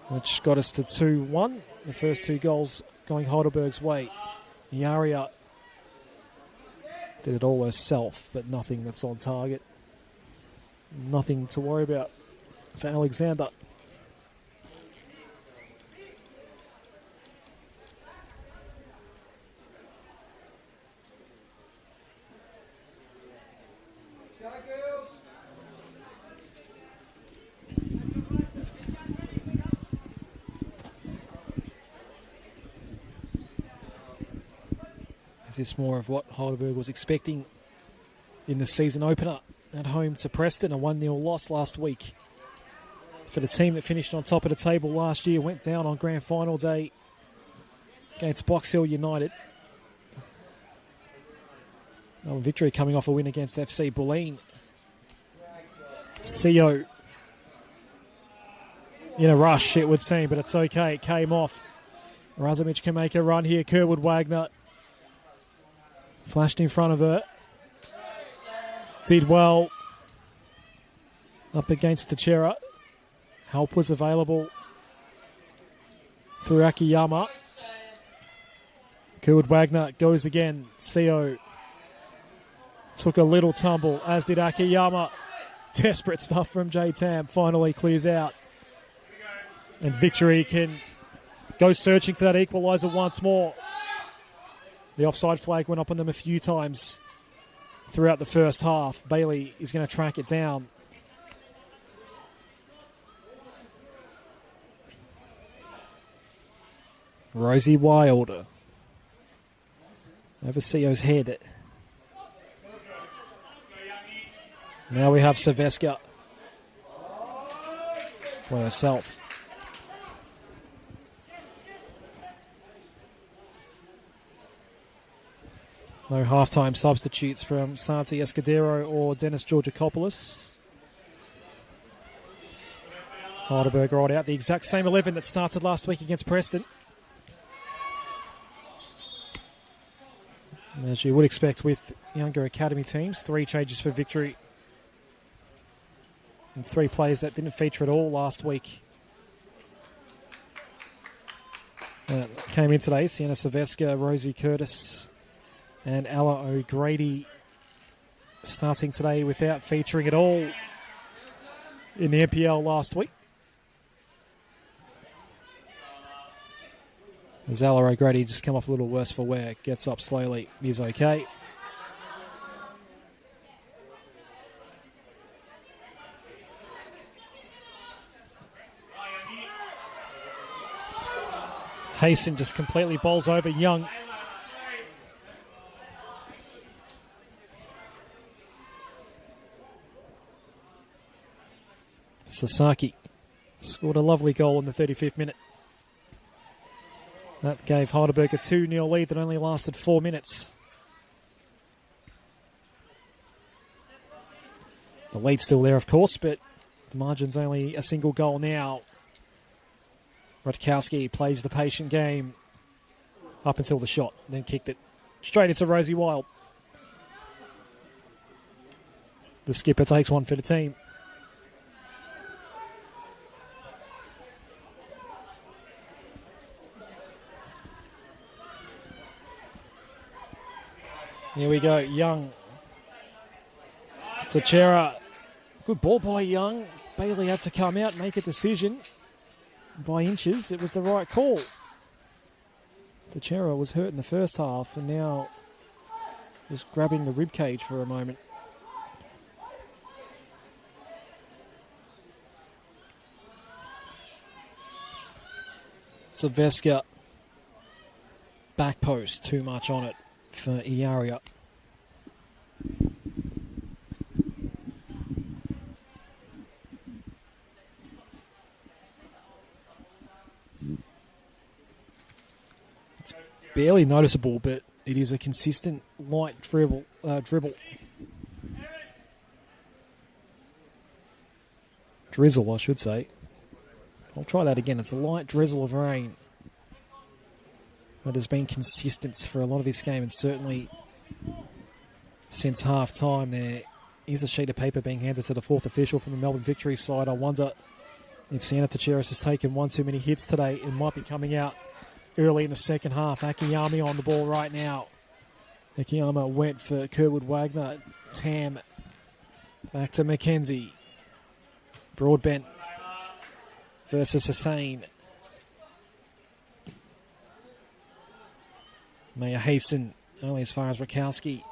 Speaker 2: which got us to 2-1. The first 2 goals going Heidelberg's way. Yaria did it all herself, but nothing that's on target. Nothing to worry about for Alexander. Is this more of what Heidelberg was expecting in the season opener at home to Preston? A 1-0 loss last week for the team that finished on top of the table last year, went down on grand final day against Box Hill United. Melbourne Victory coming off a win against FC Bulleen. CO in a rush, it would seem, but it's okay. It came off. Razumich can make a run here. Kerwood Wagner flashed in front of her. Did well up against Teixeira. Help was available through Akiyama. Kerwood Wagner goes again. CO took a little tumble, as did Akiyama. Desperate stuff from J-Tam. Finally clears out. And Victory can go searching for that equalizer once more. The offside flag went up on them a few times throughout the first half. Bailey is going to track it down. Rosie Wilder over CO's head. Now we have Silveska for herself. No half-time substitutes from Santi Escudero or Dennis Georgakopoulos. Heidelberg rolled out the exact same 11 that started last week against Preston. As you would expect with younger academy teams, 3 changes for Victory. And 3 players that didn't feature at all last week came in today. Sienna Silvesca, Rosie Curtis, and Ella O'Grady starting today without featuring at all in the NPL last week. As Ella O'Grady just come off a little worse for wear, gets up slowly, is okay. Hasten just completely bowls over Young. Sasaki scored a lovely goal in the 35th minute. That gave Heidelberg a 2-0 lead that only lasted 4 minutes. The lead's still there, of course, but the margin's only a single goal now. Rutkowski plays the patient game up until the shot, then kicked it straight into Rosie Wild. The skipper takes one for the team. Here we go, Young. Teixeira. Good ball by Young. Bailey had to come out, make a decision. By inches, it was the right call. Teixeira was hurt in the first half and now just grabbing the rib cage for a moment. Silvesca. Back post, too much on it for Iaria. It's barely noticeable, but it is a consistent light dribble. Drizzle, I should say. I'll try that again. It's a light drizzle of rain that has been consistent for a lot of this game, and certainly since half-time there is a sheet of paper being handed to the 4th official from the Melbourne Victory side. I wonder if Sienna Teixeira has taken one too many hits today. It might be coming out early in the second half. Akiyama on the ball right now. Akiyama went for Kerwood Wagner. Tam back to McKenzie. Broadbent versus Hussain. Maya Hasten only as far as Rutkowski.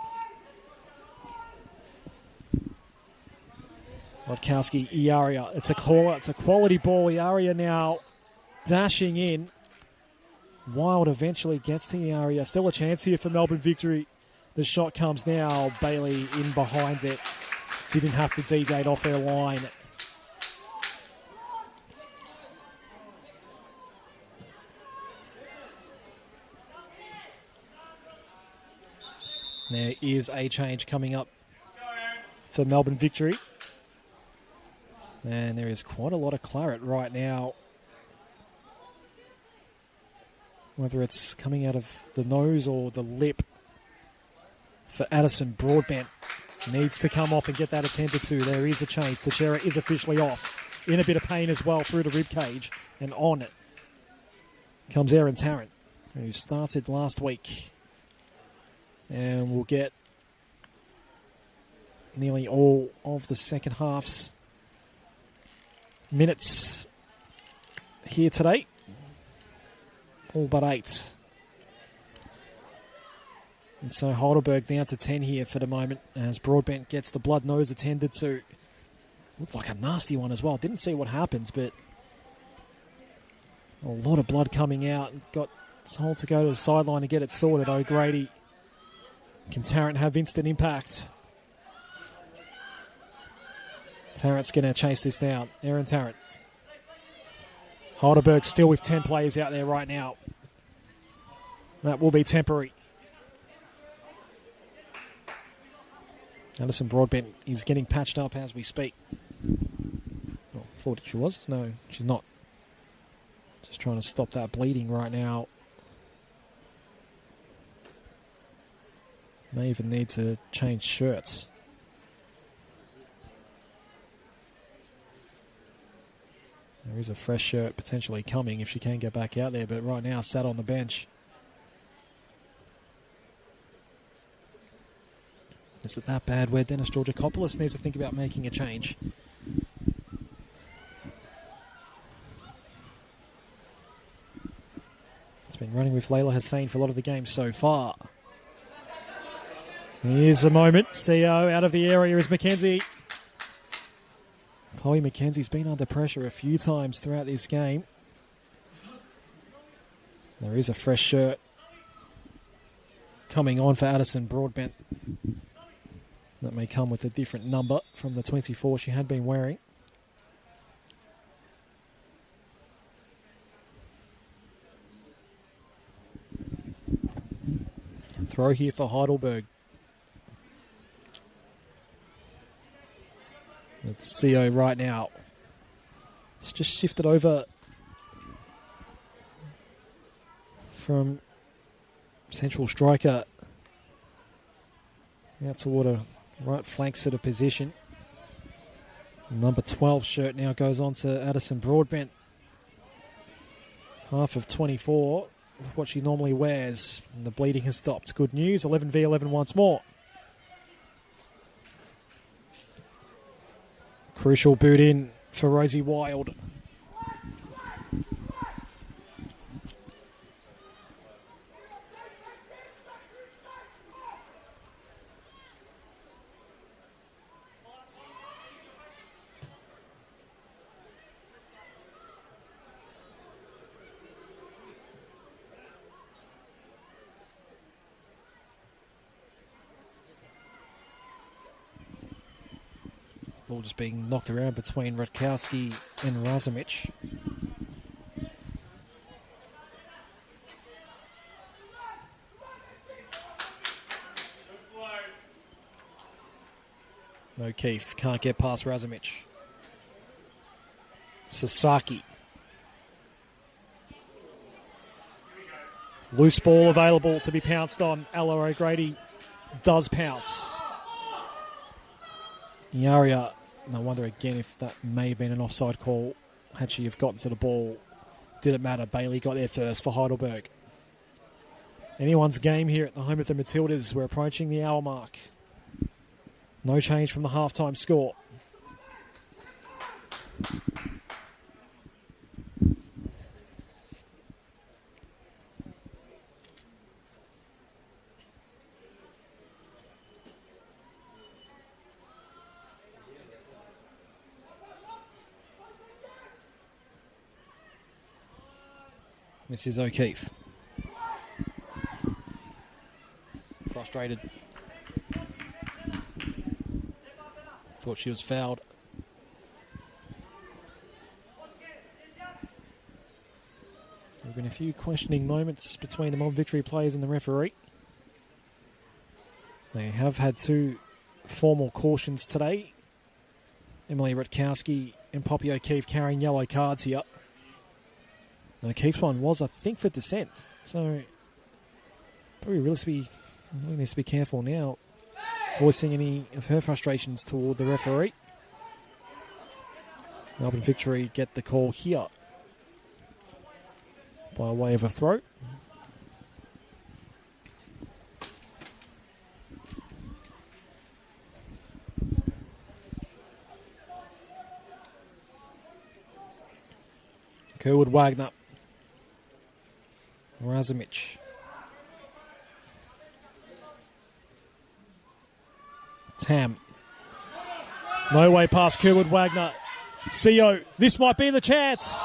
Speaker 2: Rutkowski, Iaria. It's a caller. It's a quality ball. Iaria now dashing in. Wild eventually gets to Iaria. Still a chance here for Melbourne Victory. The shot comes now. Bailey in behind it. Didn't have to deviate off her line. There is a change coming up for Melbourne Victory. And there is quite a lot of claret right now. Whether it's coming out of the nose or the lip for Addison. Broadbent needs to come off and get that attended to. There is a change. Teixeira is officially off. In a bit of pain as well through the rib cage. And on it comes Aaron Tarrant, who started last week. And we'll get nearly all of the second half's minutes here today. All but 8. And so Heidelberg down to 10 here for the moment as Broadbent gets the blood nose attended to. Looked like a nasty one as well. Didn't see what happens, but a lot of blood coming out. Got told to go to the sideline to get it sorted. O'Grady. Can Tarrant have instant impact? Tarrant's going to chase this down. Aaron Tarrant. Heidelberg still with 10 players out there right now. That will be temporary. Addison Broadbent is getting patched up as we speak. Oh, thought she was. No, she's not. Just trying to stop that bleeding right now. May even need to change shirts. There is a fresh shirt potentially coming if she can get back out there, but right now sat on the bench. Is it that bad where Dennis Georgakopoulos needs to think about making a change? It's been running with Layla Hussein for a lot of the game so far. Here's a moment. CO out of the area is Mackenzie. Chloe Mackenzie's been under pressure a few times throughout this game. There is a fresh shirt coming on for Addison Broadbent. That may come with a different number from the 24 she had been wearing. Throw here for Heidelberg. It's CO right now. It's just shifted over from central striker out toward a right flank sort of position. Number 12 shirt now goes on to Addison Broadbent. Half of 24, what she normally wears. And the bleeding has stopped. Good news, 11v11 once more. Crucial boot in for Rosie Wild. Ball just being knocked around between Rutkowski and Razumich. O'Keefe can't get past Razumich. Sasaki. Loose ball available to be pounced on. Ella O'Grady does pounce. Iaria, I wonder again if that may have been an offside call had she have gotten to the ball. Didn't matter. Bailey got there first for Heidelberg. Anyone's game here at the home of the Matildas. We're approaching the hour mark. No change from the halftime score. Mrs. O'Keefe. Frustrated. Thought she was fouled. There have been a few questioning moments between the Melbourne Victory players and the referee. They have had two formal cautions today. Emily Rutkowski and Poppy O'Keefe carrying yellow cards here. O'Keefe's one was, I think, for dissent. So, probably really needs to be careful now, voicing any of her frustrations toward the referee. Melbourne Victory get the call here by way of a throw. Kerwood Wagner. Razumich. Tam. No way past Kerwood Wagner. CO, this might be the chance.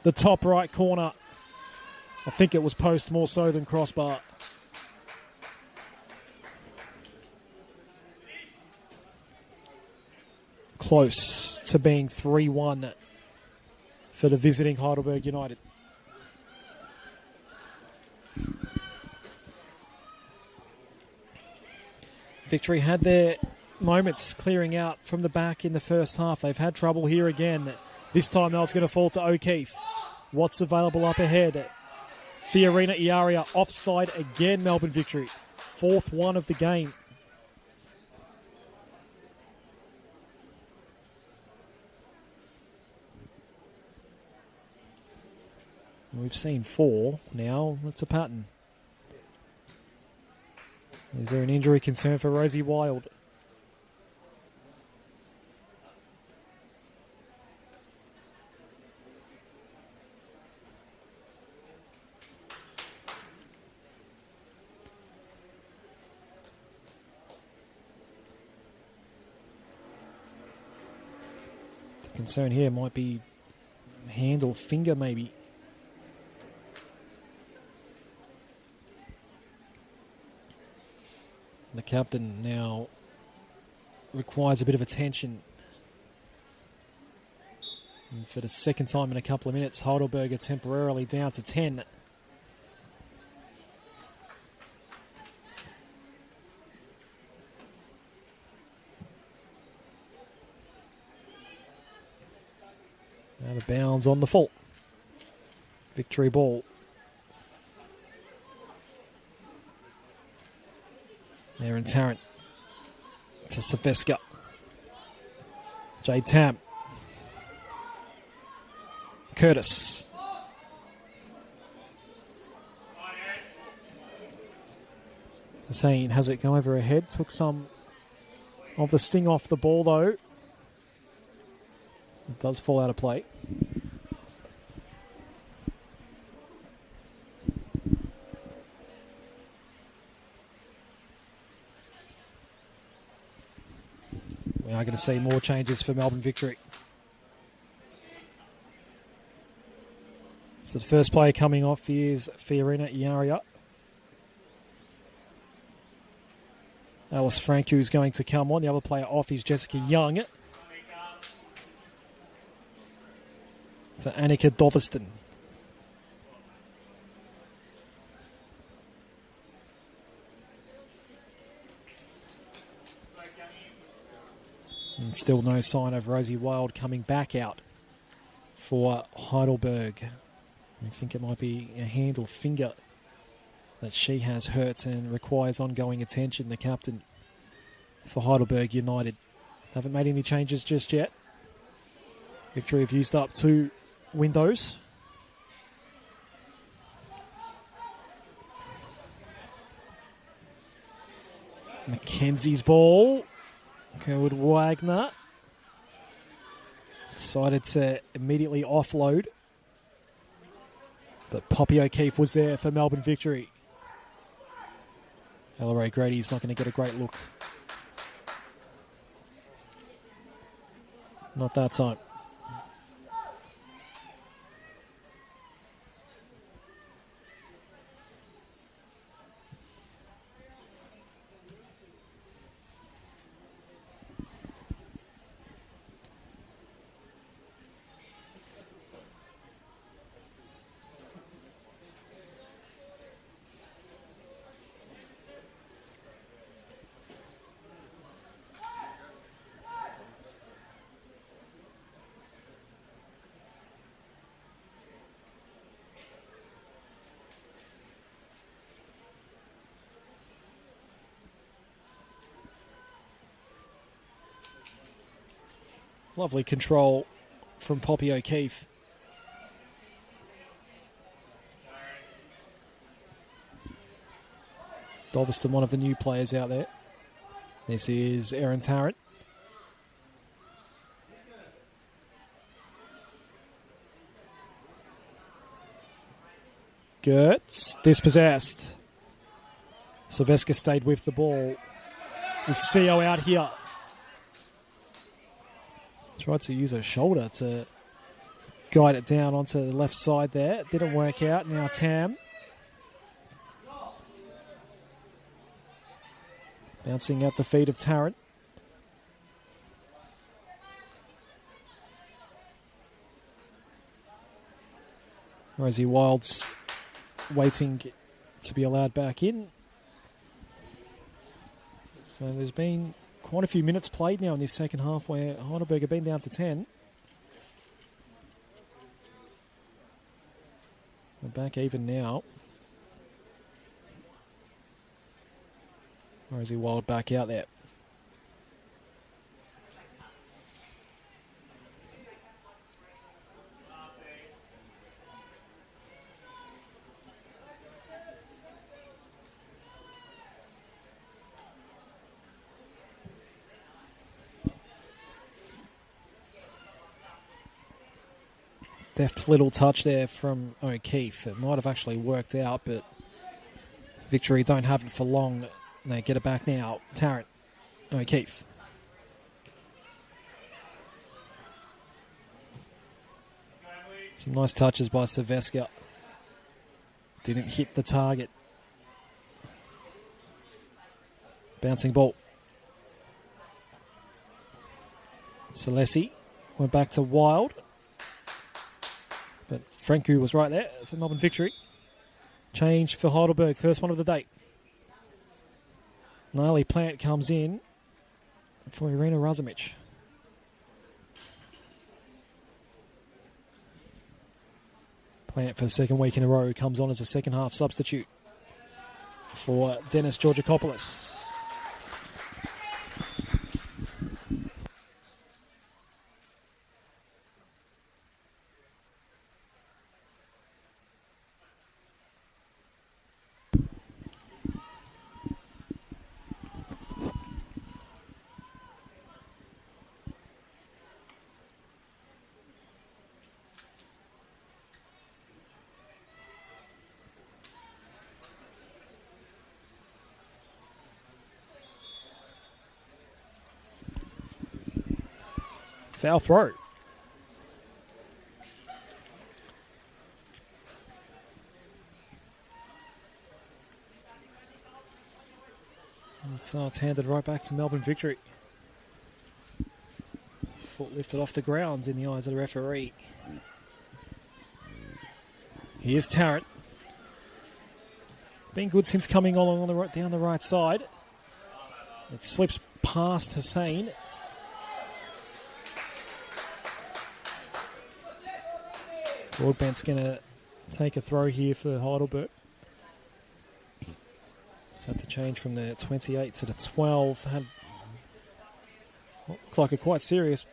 Speaker 2: The top right corner. I think it was post more so than crossbar. Close to being 3-1 for the visiting Heidelberg United. Victory had their moments clearing out from the back in the first half. They've had trouble here again. This time now it's going to fall to O'Keefe. What's available up ahead? Fiorina Iaria offside again, Melbourne Victory. Fourth one of the game. We've seen 4 now. That's a pattern. Is there an injury concern for Rosie Wild? The concern here might be hand or finger, maybe. The captain now requires a bit of attention. And for the second time in a couple of minutes, Heidelberg are temporarily down to 10. Out of bounds on the fault. Victory ball. Aaron Tarrant to Silvesca. Jade Tam. Curtis. Hussein has it go over her head. Took some of the sting off the ball though. It does fall out of play. We are going to see more changes for Melbourne Victory. So the first player coming off is Fiorina Iaria. Alice Franku is going to come on. The other player off is Jessica Young. For Annika Doveston. And still no sign of Rosie Wild coming back out for Heidelberg. I think it might be a hand or finger that she has hurt and requires ongoing attention. The captain for Heidelberg United. Haven't made any changes just yet. Victory have used up 2 windows. Mackenzie's ball. Kerwood Wagner decided to immediately offload. But Poppy O'Keefe was there for Melbourne Victory. Ella Ray Grady's not going to get a great look. Not that time. Lovely control from Poppy O'Keefe. Doveston, one of the new players out there. This is Erin Tarrant. Gertz, dispossessed. Silvesca stayed with the ball. With CO out here. Tried to use her shoulder to guide it down onto the left side there. It didn't work out. Now Tam. Bouncing at the feet of Tarrant. Rosie Wild's waiting to be allowed back in. So there's been quite a few minutes played now in this second half where Heidelberg have been down to 10. They're back even now. Rosie Wild back out there. Deft little touch there from O'Keefe. It might have actually worked out, but Victory don't have it for long. They get it back now. Tarrant, O'Keefe. Some nice touches by Silvestre. Didn't hit the target. Bouncing ball. Salesi went back to Wild. But Franku was right there for Melbourne Victory. Change for Heidelberg, first one of the day. Gnarly Plant comes in for Irina Razumich. Plant for the second week in a row comes on as a second half substitute for Dennis Georgakopoulos. Foul throw. So it's handed right back to Melbourne Victory. Foot lifted off the grounds in the eyes of the referee. Here's Tarrant. Been good since coming along on the right, down the right side. It slips past Hussein. Broadbent's going to take a throw here for Heidelberg. Just had to change from the 28 to the 12. Had what looked like a quite serious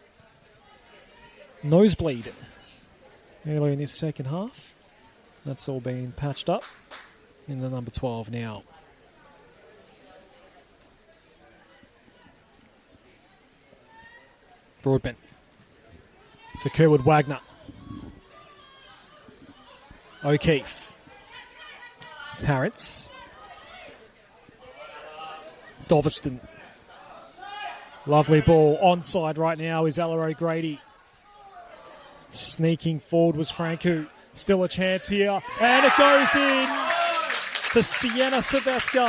Speaker 2: nosebleed earlier in this second half. That's all been patched up in the number 12 now. Broadbent for Kerwood Wagner. O'Keefe. Tarrant. Doveston. Lovely ball. Onside right now is Ella O'Grady. Sneaking forward was Franku. Still a chance here. And it goes in for Sienna Silvestre.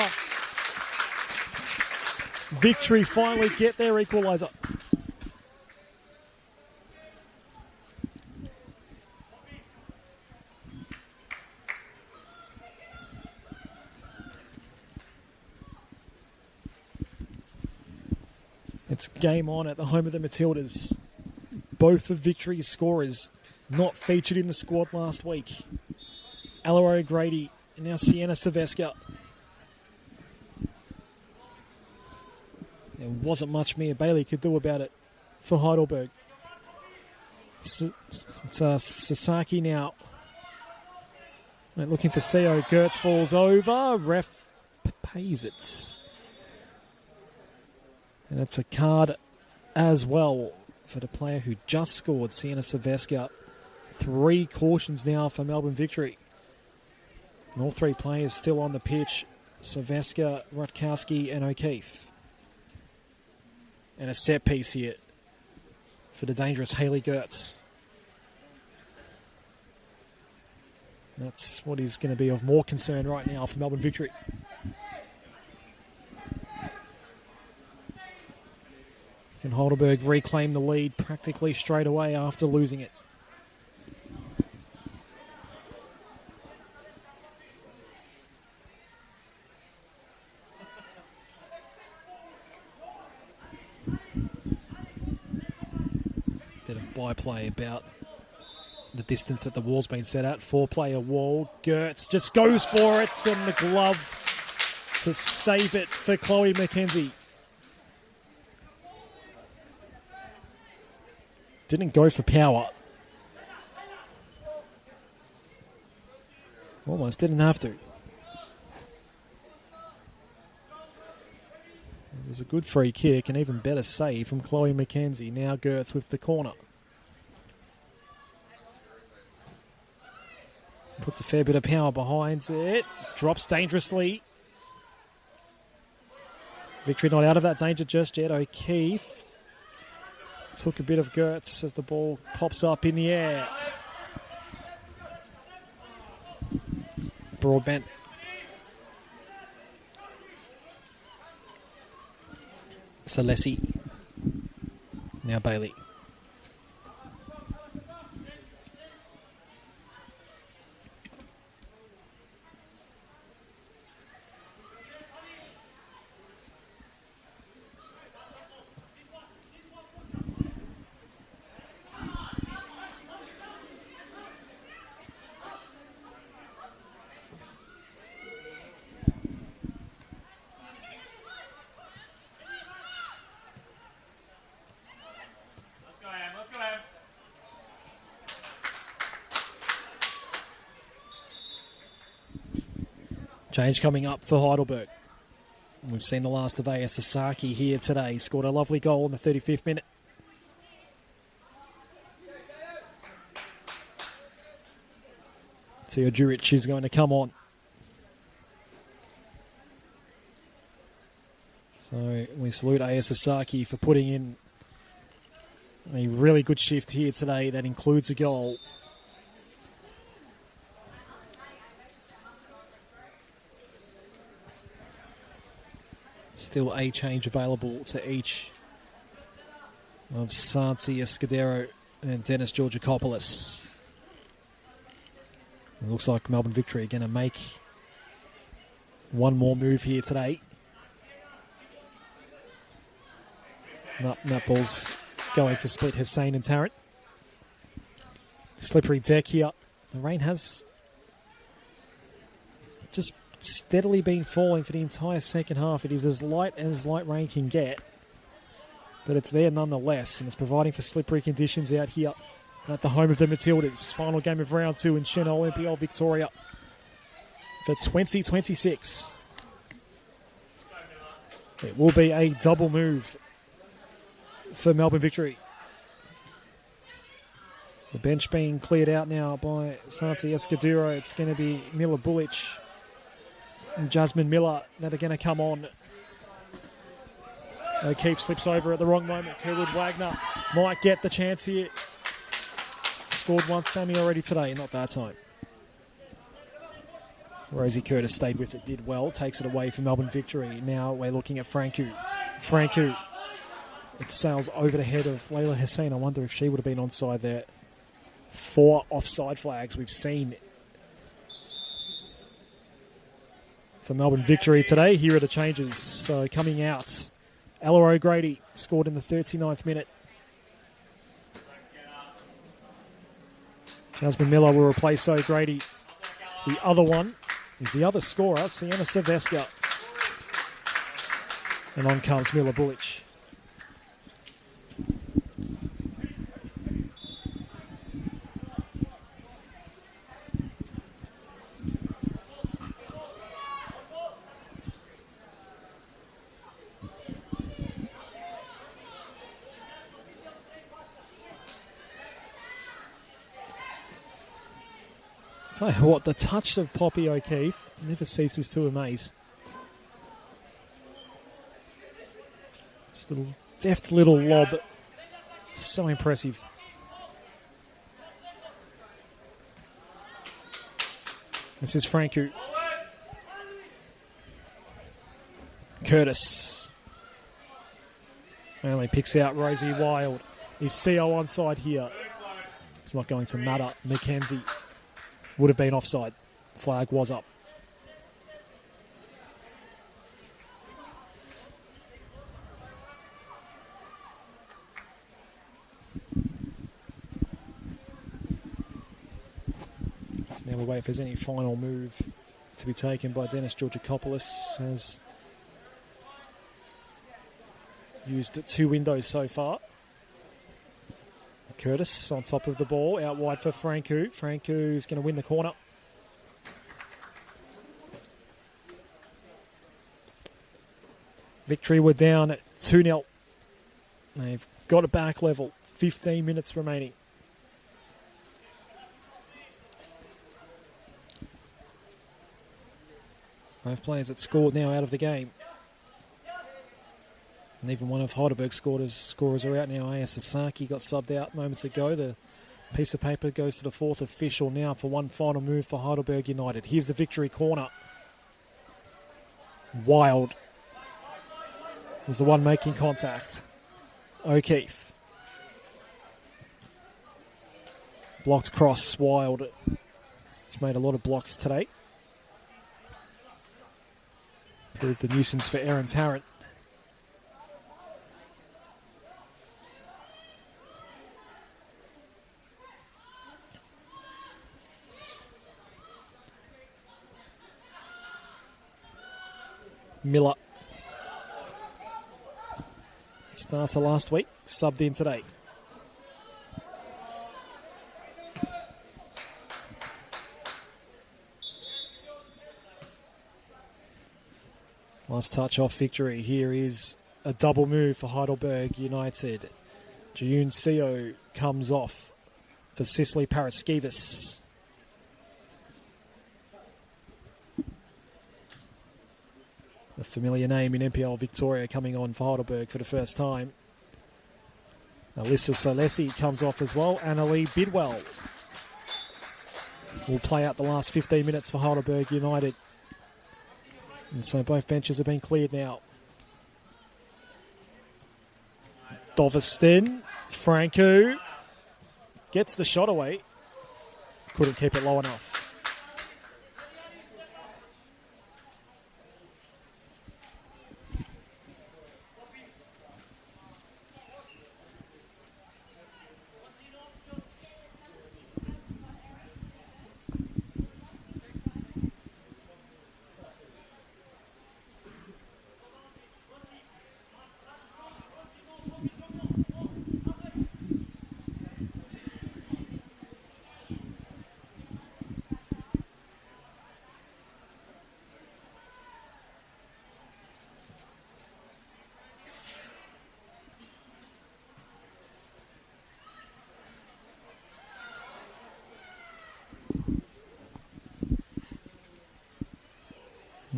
Speaker 2: Victory finally get their equalizer. It's game on at the home of the Matildas. Both of Victory's scorers not featured in the squad last week. Ella O'Grady and now Sienna Silvestre. There wasn't much Mia Bailey could do about it for Heidelberg. It's Sasaki now. Looking for CO. Gertz falls over. Ref pays it. And it's a card as well for the player who just scored, Sienna Silvestre. 3 cautions now for Melbourne Victory. And all 3 players still on the pitch. Silvestre, Rutkowski and O'Keefe. And a set piece here for the dangerous Hayley Gertz. That's what is going to be of more concern right now for Melbourne Victory. Can Heidelberg reclaim the lead practically straight away after losing it? Bit of byplay about the distance that the wall's been set at. 4-player wall. Gertz just goes for it, and the glove to save it for Chloe McKenzie. Didn't go for power. Almost didn't have to. It was a good free kick and even better save from Chloe McKenzie. Now Gertz with the corner. Puts a fair bit of power behind it. Drops dangerously. Victory not out of that danger just yet. O'Keefe took a bit of Gertz as the ball pops up in the air. Broadbent. Salesi. Now Bailey. Change coming up for Heidelberg. We've seen the last of A.S. Sasaki here today. He scored a lovely goal in the 35th minute. Teo Juric is going to come on. So we salute A.S. Sasaki for putting in a really good shift here today that includes a goal. Still a change available to each of Santi Escudero and Dennis Georgakopoulos. It looks like Melbourne Victory are going to make one more move here today. That ball's going to split Hussein and Tarrant. Slippery deck here. The rain has just steadily been falling for the entire second half. It is as light rain can get, but it's there nonetheless, and it's providing for slippery conditions out here at the home of the Matildas. Final game of round 2 in Senol NPL Victoria for 2026. It will be a double move for Melbourne Victory. The bench being cleared out now by Santi Escudero. It's going to be Mila Bulic and Jasmine Miller that are going to come on. O'Keefe slips over at the wrong moment. Kerwood Wagner might get the chance here. Scored once, Sammy, already today. Not that time. Rosie Curtis stayed with it, did well. Takes it away from Melbourne Victory. Now we're looking at Franku. It sails over the head of Layla Hussein. I wonder if she would have been onside there. 4 offside flags we've seen for Melbourne Victory today. Here are the changes. So coming out, Ella O'Grady scored in the 39th minute. Jasmine Miller will replace O'Grady. The other one is the other scorer, Sienna Silvesca. And on comes Mila Bulic. Tell you what, the touch of Poppy O'Keefe never ceases to amaze. Just a deft little lob. So impressive. This is Franku. Curtis. Only picks out Rosie Wild. Is CO onside here? It's not going to matter. Mackenzie would have been offside. Flag was up. Just now we wait if there's any final move to be taken by Dennis Georgakopoulos. Has used 2 windows so far. Curtis on top of the ball, out wide for Franku. Franku's going to win the corner. Victory were down at 2-0. They've got it back level. 15 minutes remaining. Both players that scored now out of the game. And even one of Heidelberg's scorers are out now. A.S. Sasaki got subbed out moments ago. The piece of paper goes to the fourth official now for one final move for Heidelberg United. Here's the victory corner. Wild is the one making contact. O'Keefe. Blocked cross, Wild. He's made a lot of blocks today. Proved a nuisance for Aaron Tarrant. Miller. Starter last week, subbed in today. Last touch off victory. Here is a double move for Heidelberg United. Jayun Seo comes off for Sicily Paraskevas. A familiar name in NPL Victoria coming on for Heidelberg for the first time. Alyssa Solesi comes off as well. Annalie Bidwell will play out the last 15 minutes for Heidelberg United. And so both benches have been cleared now. Doveston, Franco gets the shot away. Couldn't keep it low enough.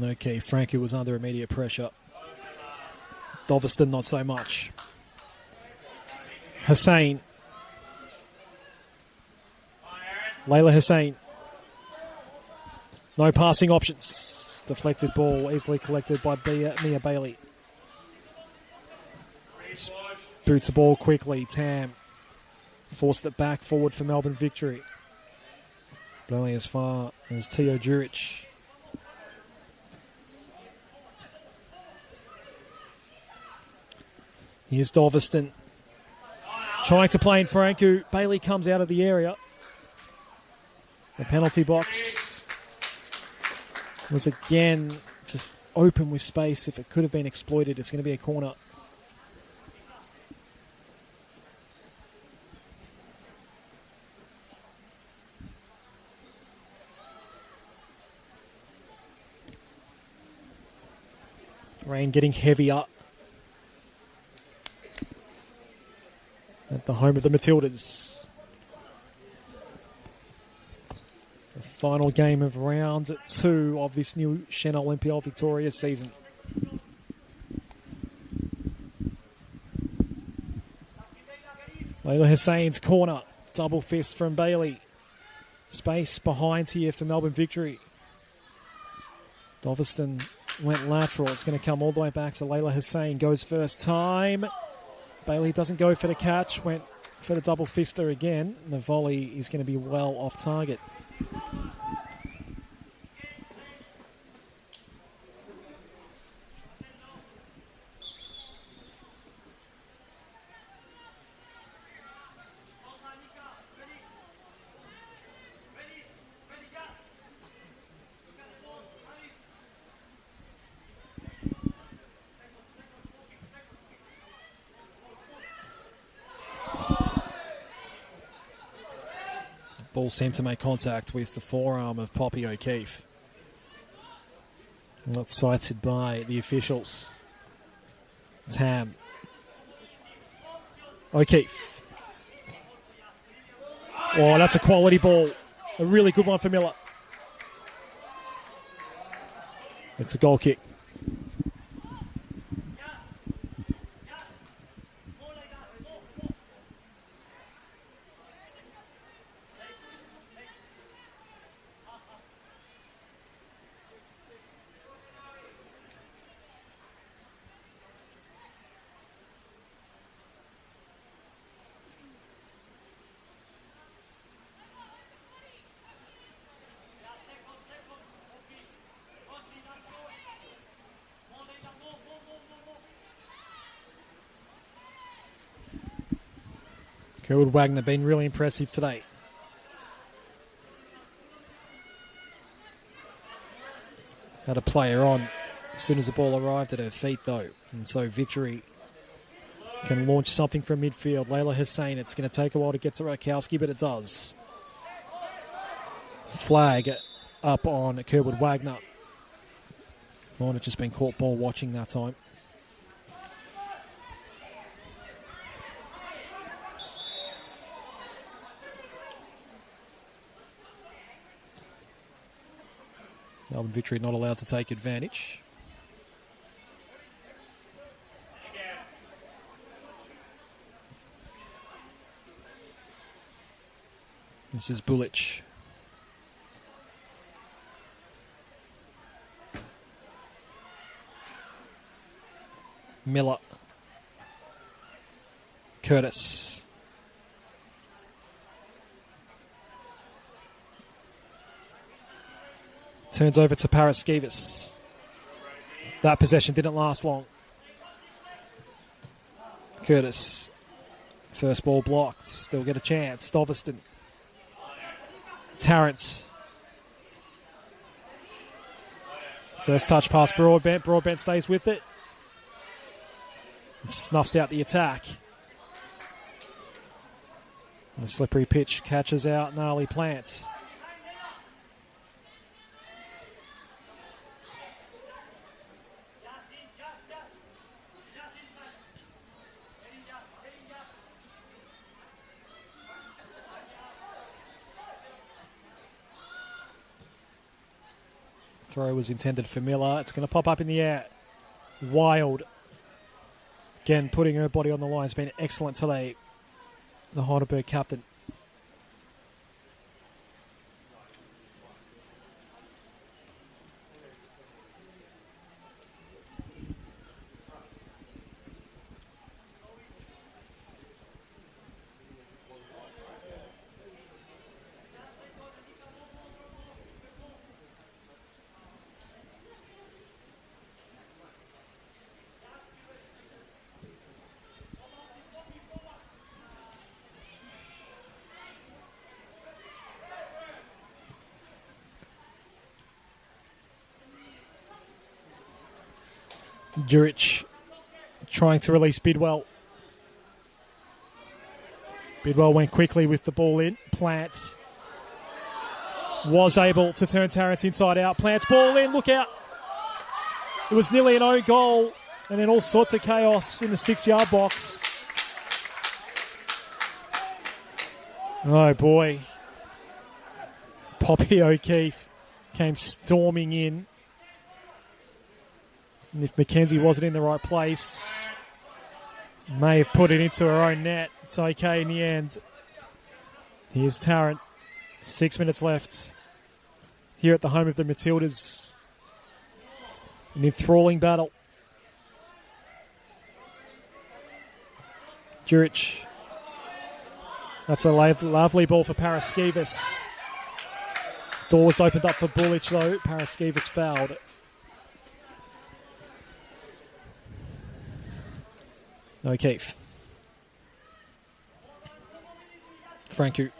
Speaker 2: Okay, Frankie was under immediate pressure. Doveston not so much. Hussein. Layla Hussein. No passing options. Deflected ball easily collected by Mia Bailey. Boots the ball quickly. Tam forced it back forward for Melbourne victory. But only as far as Teo Juric. Here's Doveston. Trying to play in Franco. Bailey comes out of the area. The penalty box was again just open with space. If it could have been exploited, it's going to be a corner. Rain getting heavier. At the home of the Matildas. The final game of round 2 of this new Senol NPL Victoria season. Layla Hussein's corner. Double fist from Bailey. Space behind here for Melbourne victory. Doveston went lateral. It's going to come all the way back to Layla Hussein. Goes first time. Bailey doesn't go for the catch, went for the double fister again. The volley is going to be well off target. Ball sent to make contact with the forearm of Poppy O'Keefe. Not cited by the officials. Tam. O'Keefe. Oh, that's a quality ball. A really good one for Miller. It's a goal kick. Gerald Wagner been really impressive today. Had a player on as soon as the ball arrived at her feet, though. And so Victory can launch something from midfield. Layla Hussein, it's going to take a while to get to Rakowski, but it does. Flag up on Kerwood Wagner. Might have just been caught ball watching that time. Melbourne Victory not allowed to take advantage. This is Bullich. Miller. Curtis. Turns over to Paraskevas. That possession didn't last long. Curtis. First ball blocked. Still get a chance. Stoveston. Tarrant. First touch past Broadbent. Broadbent stays with it. And snuffs out the attack. And the slippery pitch catches out Gnarly Plants. Throw was intended for Miller. It's going to pop up in the air. Wild. Again, putting her body on the line has been excellent today. The Heidelberg captain. Jurich trying to release Bidwell. Bidwell went quickly with the ball in. Plants was able to turn Tarrant inside out. Plants ball in, look out. It was nearly an own goal and then all sorts of chaos in the 6-yard box. Oh boy. Poppy O'Keefe came storming in. And if Mackenzie wasn't in the right place, may have put it into her own net. It's okay in the end. Here's Tarrant. 6 minutes left here at the home of the Matildas. An enthralling battle. Jurich. That's a lovely ball for Paraskevas. Doors opened up for Bullich though. Paraskevas fouled. O'Keefe. Franku.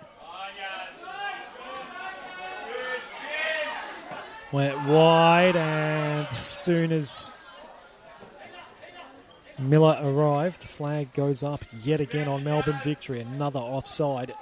Speaker 2: Went wide, and as soon as Miller arrived, flag goes up yet again on Melbourne Victory. Another offside.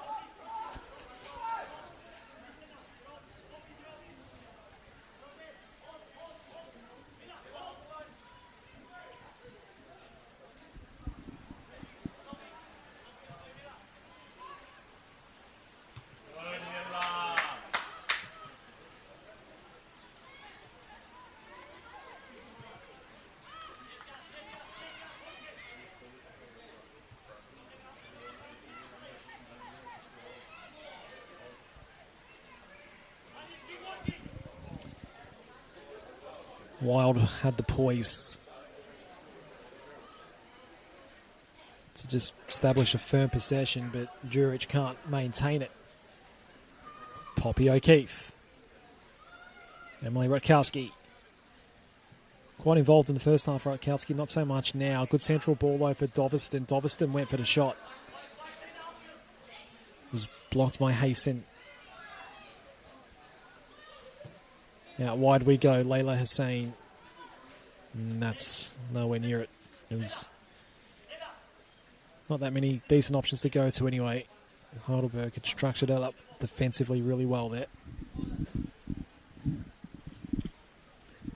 Speaker 2: Wild had the poise to just establish a firm possession, but Jurich can't maintain it. Poppy O'Keefe. Emily Rutkowski. Quite involved in the first half, Rutkowski, not so much now. Good central ball though for Doveston. Doveston went for the shot. Was blocked by Hayson. Out wide we go. Layla Hussein. And that's nowhere near it. It was not that many decent options to go to anyway. Heidelberg had structured it up defensively really well there.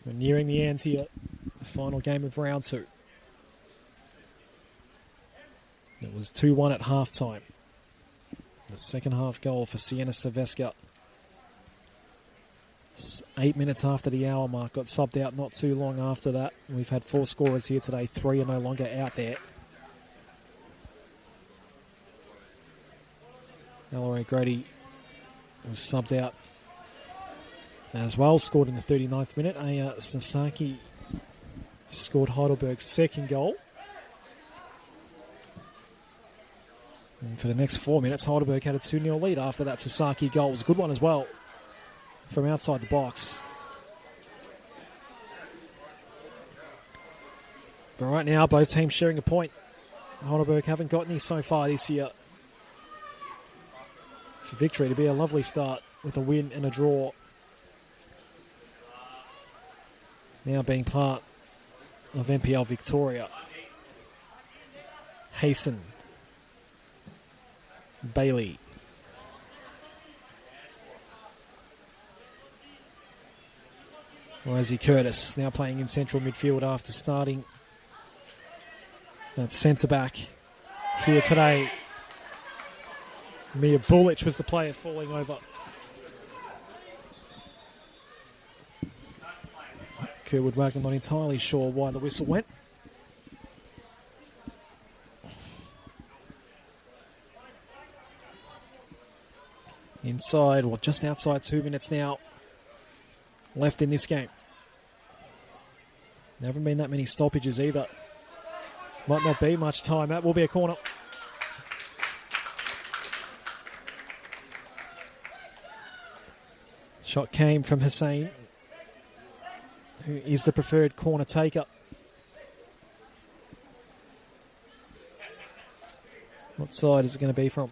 Speaker 2: We're nearing the end here. The final game of round 2. It was 2-1 at half-time. The second half goal for Sienna Silvesca. 8 minutes after the hour mark. Got subbed out not too long after that. We've had 4 scorers here today. 3 are no longer out there. Ellery Grady was subbed out as well. Scored in the 39th minute. Aya Sasaki scored Heidelberg's second goal. And for the next 4 minutes, Heidelberg had a 2-0 lead after that Sasaki goal. It was a good one as well from outside the box. But right now, both teams sharing a point. Heidelberg haven't got any so far this year. For victory to be a lovely start with a win and a draw. Now being part of NPL Victoria. Hayson. Bailey. Rosie Curtis now playing in central midfield after starting at centre back here today. Mia Bullich was the player falling over. Kerwood Wagner not entirely sure why the whistle went. Inside, well, just outside 2 minutes now left in this game. There haven't been that many stoppages either. Might not be much time. That will be a corner. Shot came from Hussein, who is the preferred corner taker. What side is it going to be from?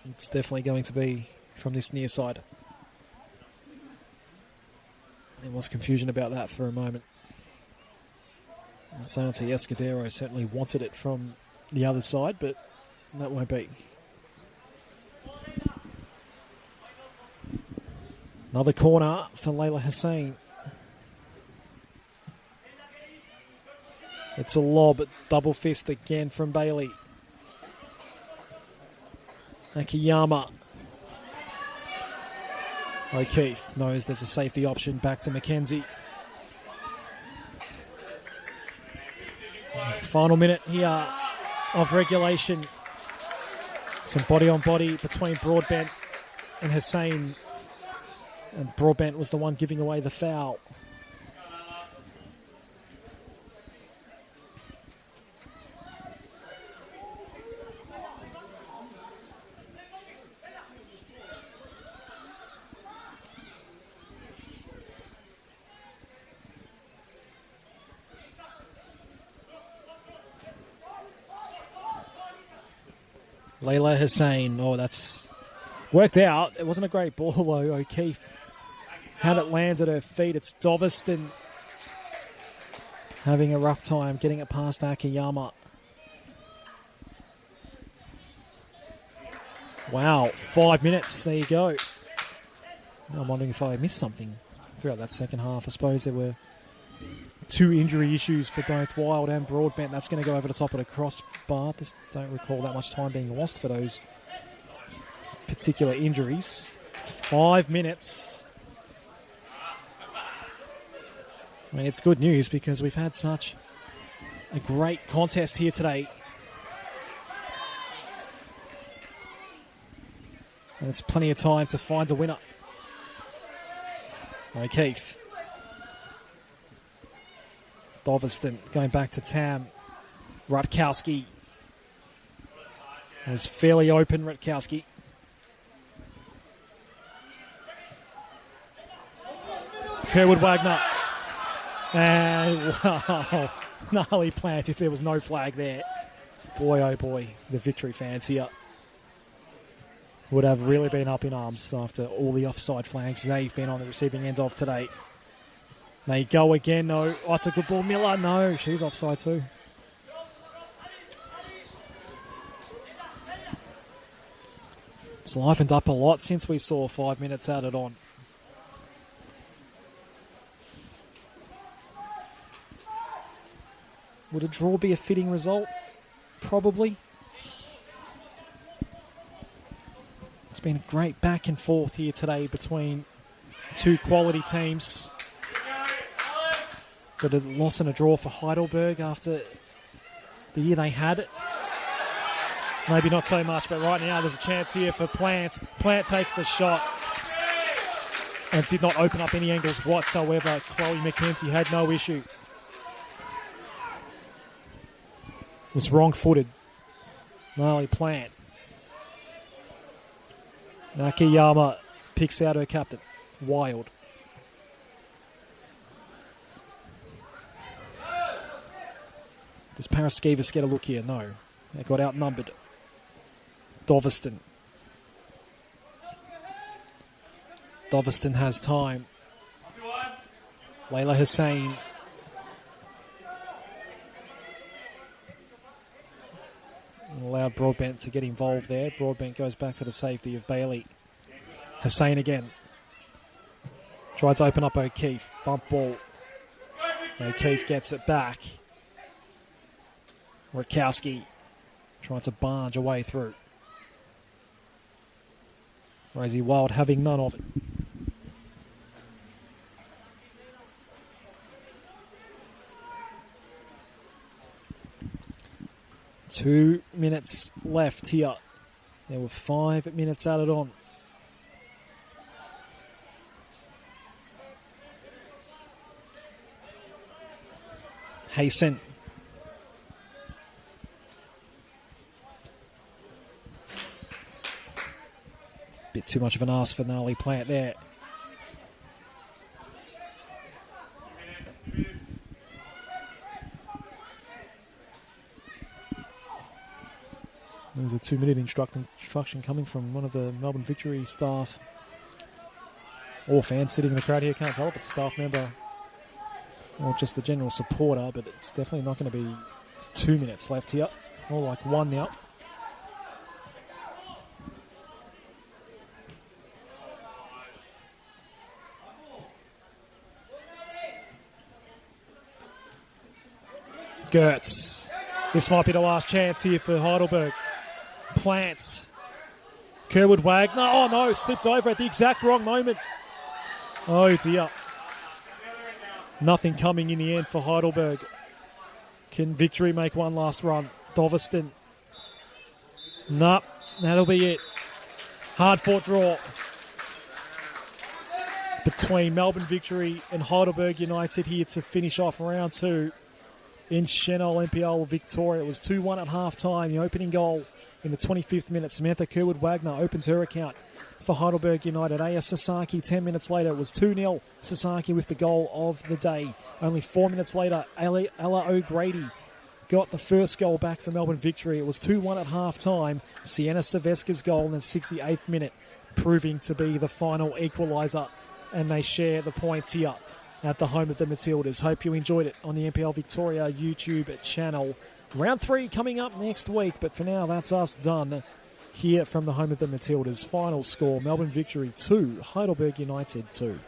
Speaker 2: It's definitely going to be from this near side. There was confusion about that for a moment. And Santi Escudero certainly wanted it from the other side, but that won't be. Another corner for Layla Hussein. It's a lob, double fist again from Bailey. Akiyama. O'Keefe knows there's a safety option. Back to McKenzie. Final minute here of regulation. Some body on body between Broadbent and Hussein. And Broadbent was the one giving away the foul. Layla Hussein, oh, that's worked out. It wasn't a great ball, though. O'Keefe had it land at her feet. It's Doveston having a rough time getting it past Akiyama. Wow, 5 minutes. There you go. I'm wondering if I missed something throughout that second half. I suppose there were 2 injury issues for both Wild and Broadbent. That's going to go over the top of the crossbar. Just don't recall that much time being lost for those particular injuries. 5 minutes. I mean, it's good news because we've had such a great contest here today. And it's plenty of time to find a winner. O'Keefe. Doveston going back to Tam. Rutkowski. It was fairly open, Rutkowski. Kerwood Wagner. And wow, gnarly plant if there was no flag there. Boy, oh boy, the Victory fans here would have really been up in arms after all the offside flags they've been on the receiving end of today. They go again, no. Oh, it's a good ball. Miller, no, she's offside too. It's livened up a lot since we saw 5 minutes added on. Would a draw be a fitting result? Probably. It's been a great back and forth here today between two quality teams. But a loss and a draw for Heidelberg after the year they had. Maybe not so much, but right now there's a chance here for Plant. Plant takes the shot and did not open up any angles whatsoever. Chloe McKenzie had no issue. Was wrong-footed. Gnarly Plant. Nakayama picks out her captain. Wild. Does Paraskevas get a look here? No. They got outnumbered. Doveston. Doveston has time. Layla Hussein. Allowed Broadbent to get involved there. Broadbent goes back to the safety of Bailey. Hussein again. Tries to open up O'Keefe. Bump ball. O'Keefe gets it back. Rutkowski trying to barge away through. Rosie Wild having none of it. Two minutes left here. There were 5 minutes added on. Hayson. Bit too much of an ask for Gnarly Plant there. There was a 2-minute instruction coming from one of the Melbourne Victory staff. Or fans sitting in the crowd here. Can't tell if it's a staff member or just the general supporter, but it's definitely not going to be 2 minutes left here. More like 1 now. Gertz. This might be the last chance here for Heidelberg. Plants. Kerwood Wagner. Oh no, slipped over at the exact wrong moment. Oh dear. Nothing coming in the end for Heidelberg. Can Victory make one last run? Doveston. Nope, that'll be it. Hard fought draw between Melbourne Victory and Heidelberg United here to finish off round 2 in Senol NPL Victoria. It was 2-1 at half-time. The opening goal in the 25th minute. Samantha Kerwood Wagner opens her account for Heidelberg United. A.S. Sasaki 10 minutes later. It was 2-0. Sasaki with the goal of the day. Only 4 minutes later, Ella O'Grady got the first goal back for Melbourne Victory. It was 2-1 at half-time. Sienna Saveska's goal in the 68th minute, proving to be the final equaliser. And they share the points here at the home of the Matildas. Hope you enjoyed it on the NPL Victoria YouTube channel. Round 3 coming up next week, but for now, that's us done here from the home of the Matildas. Final score, Melbourne Victory 2, Heidelberg United 2.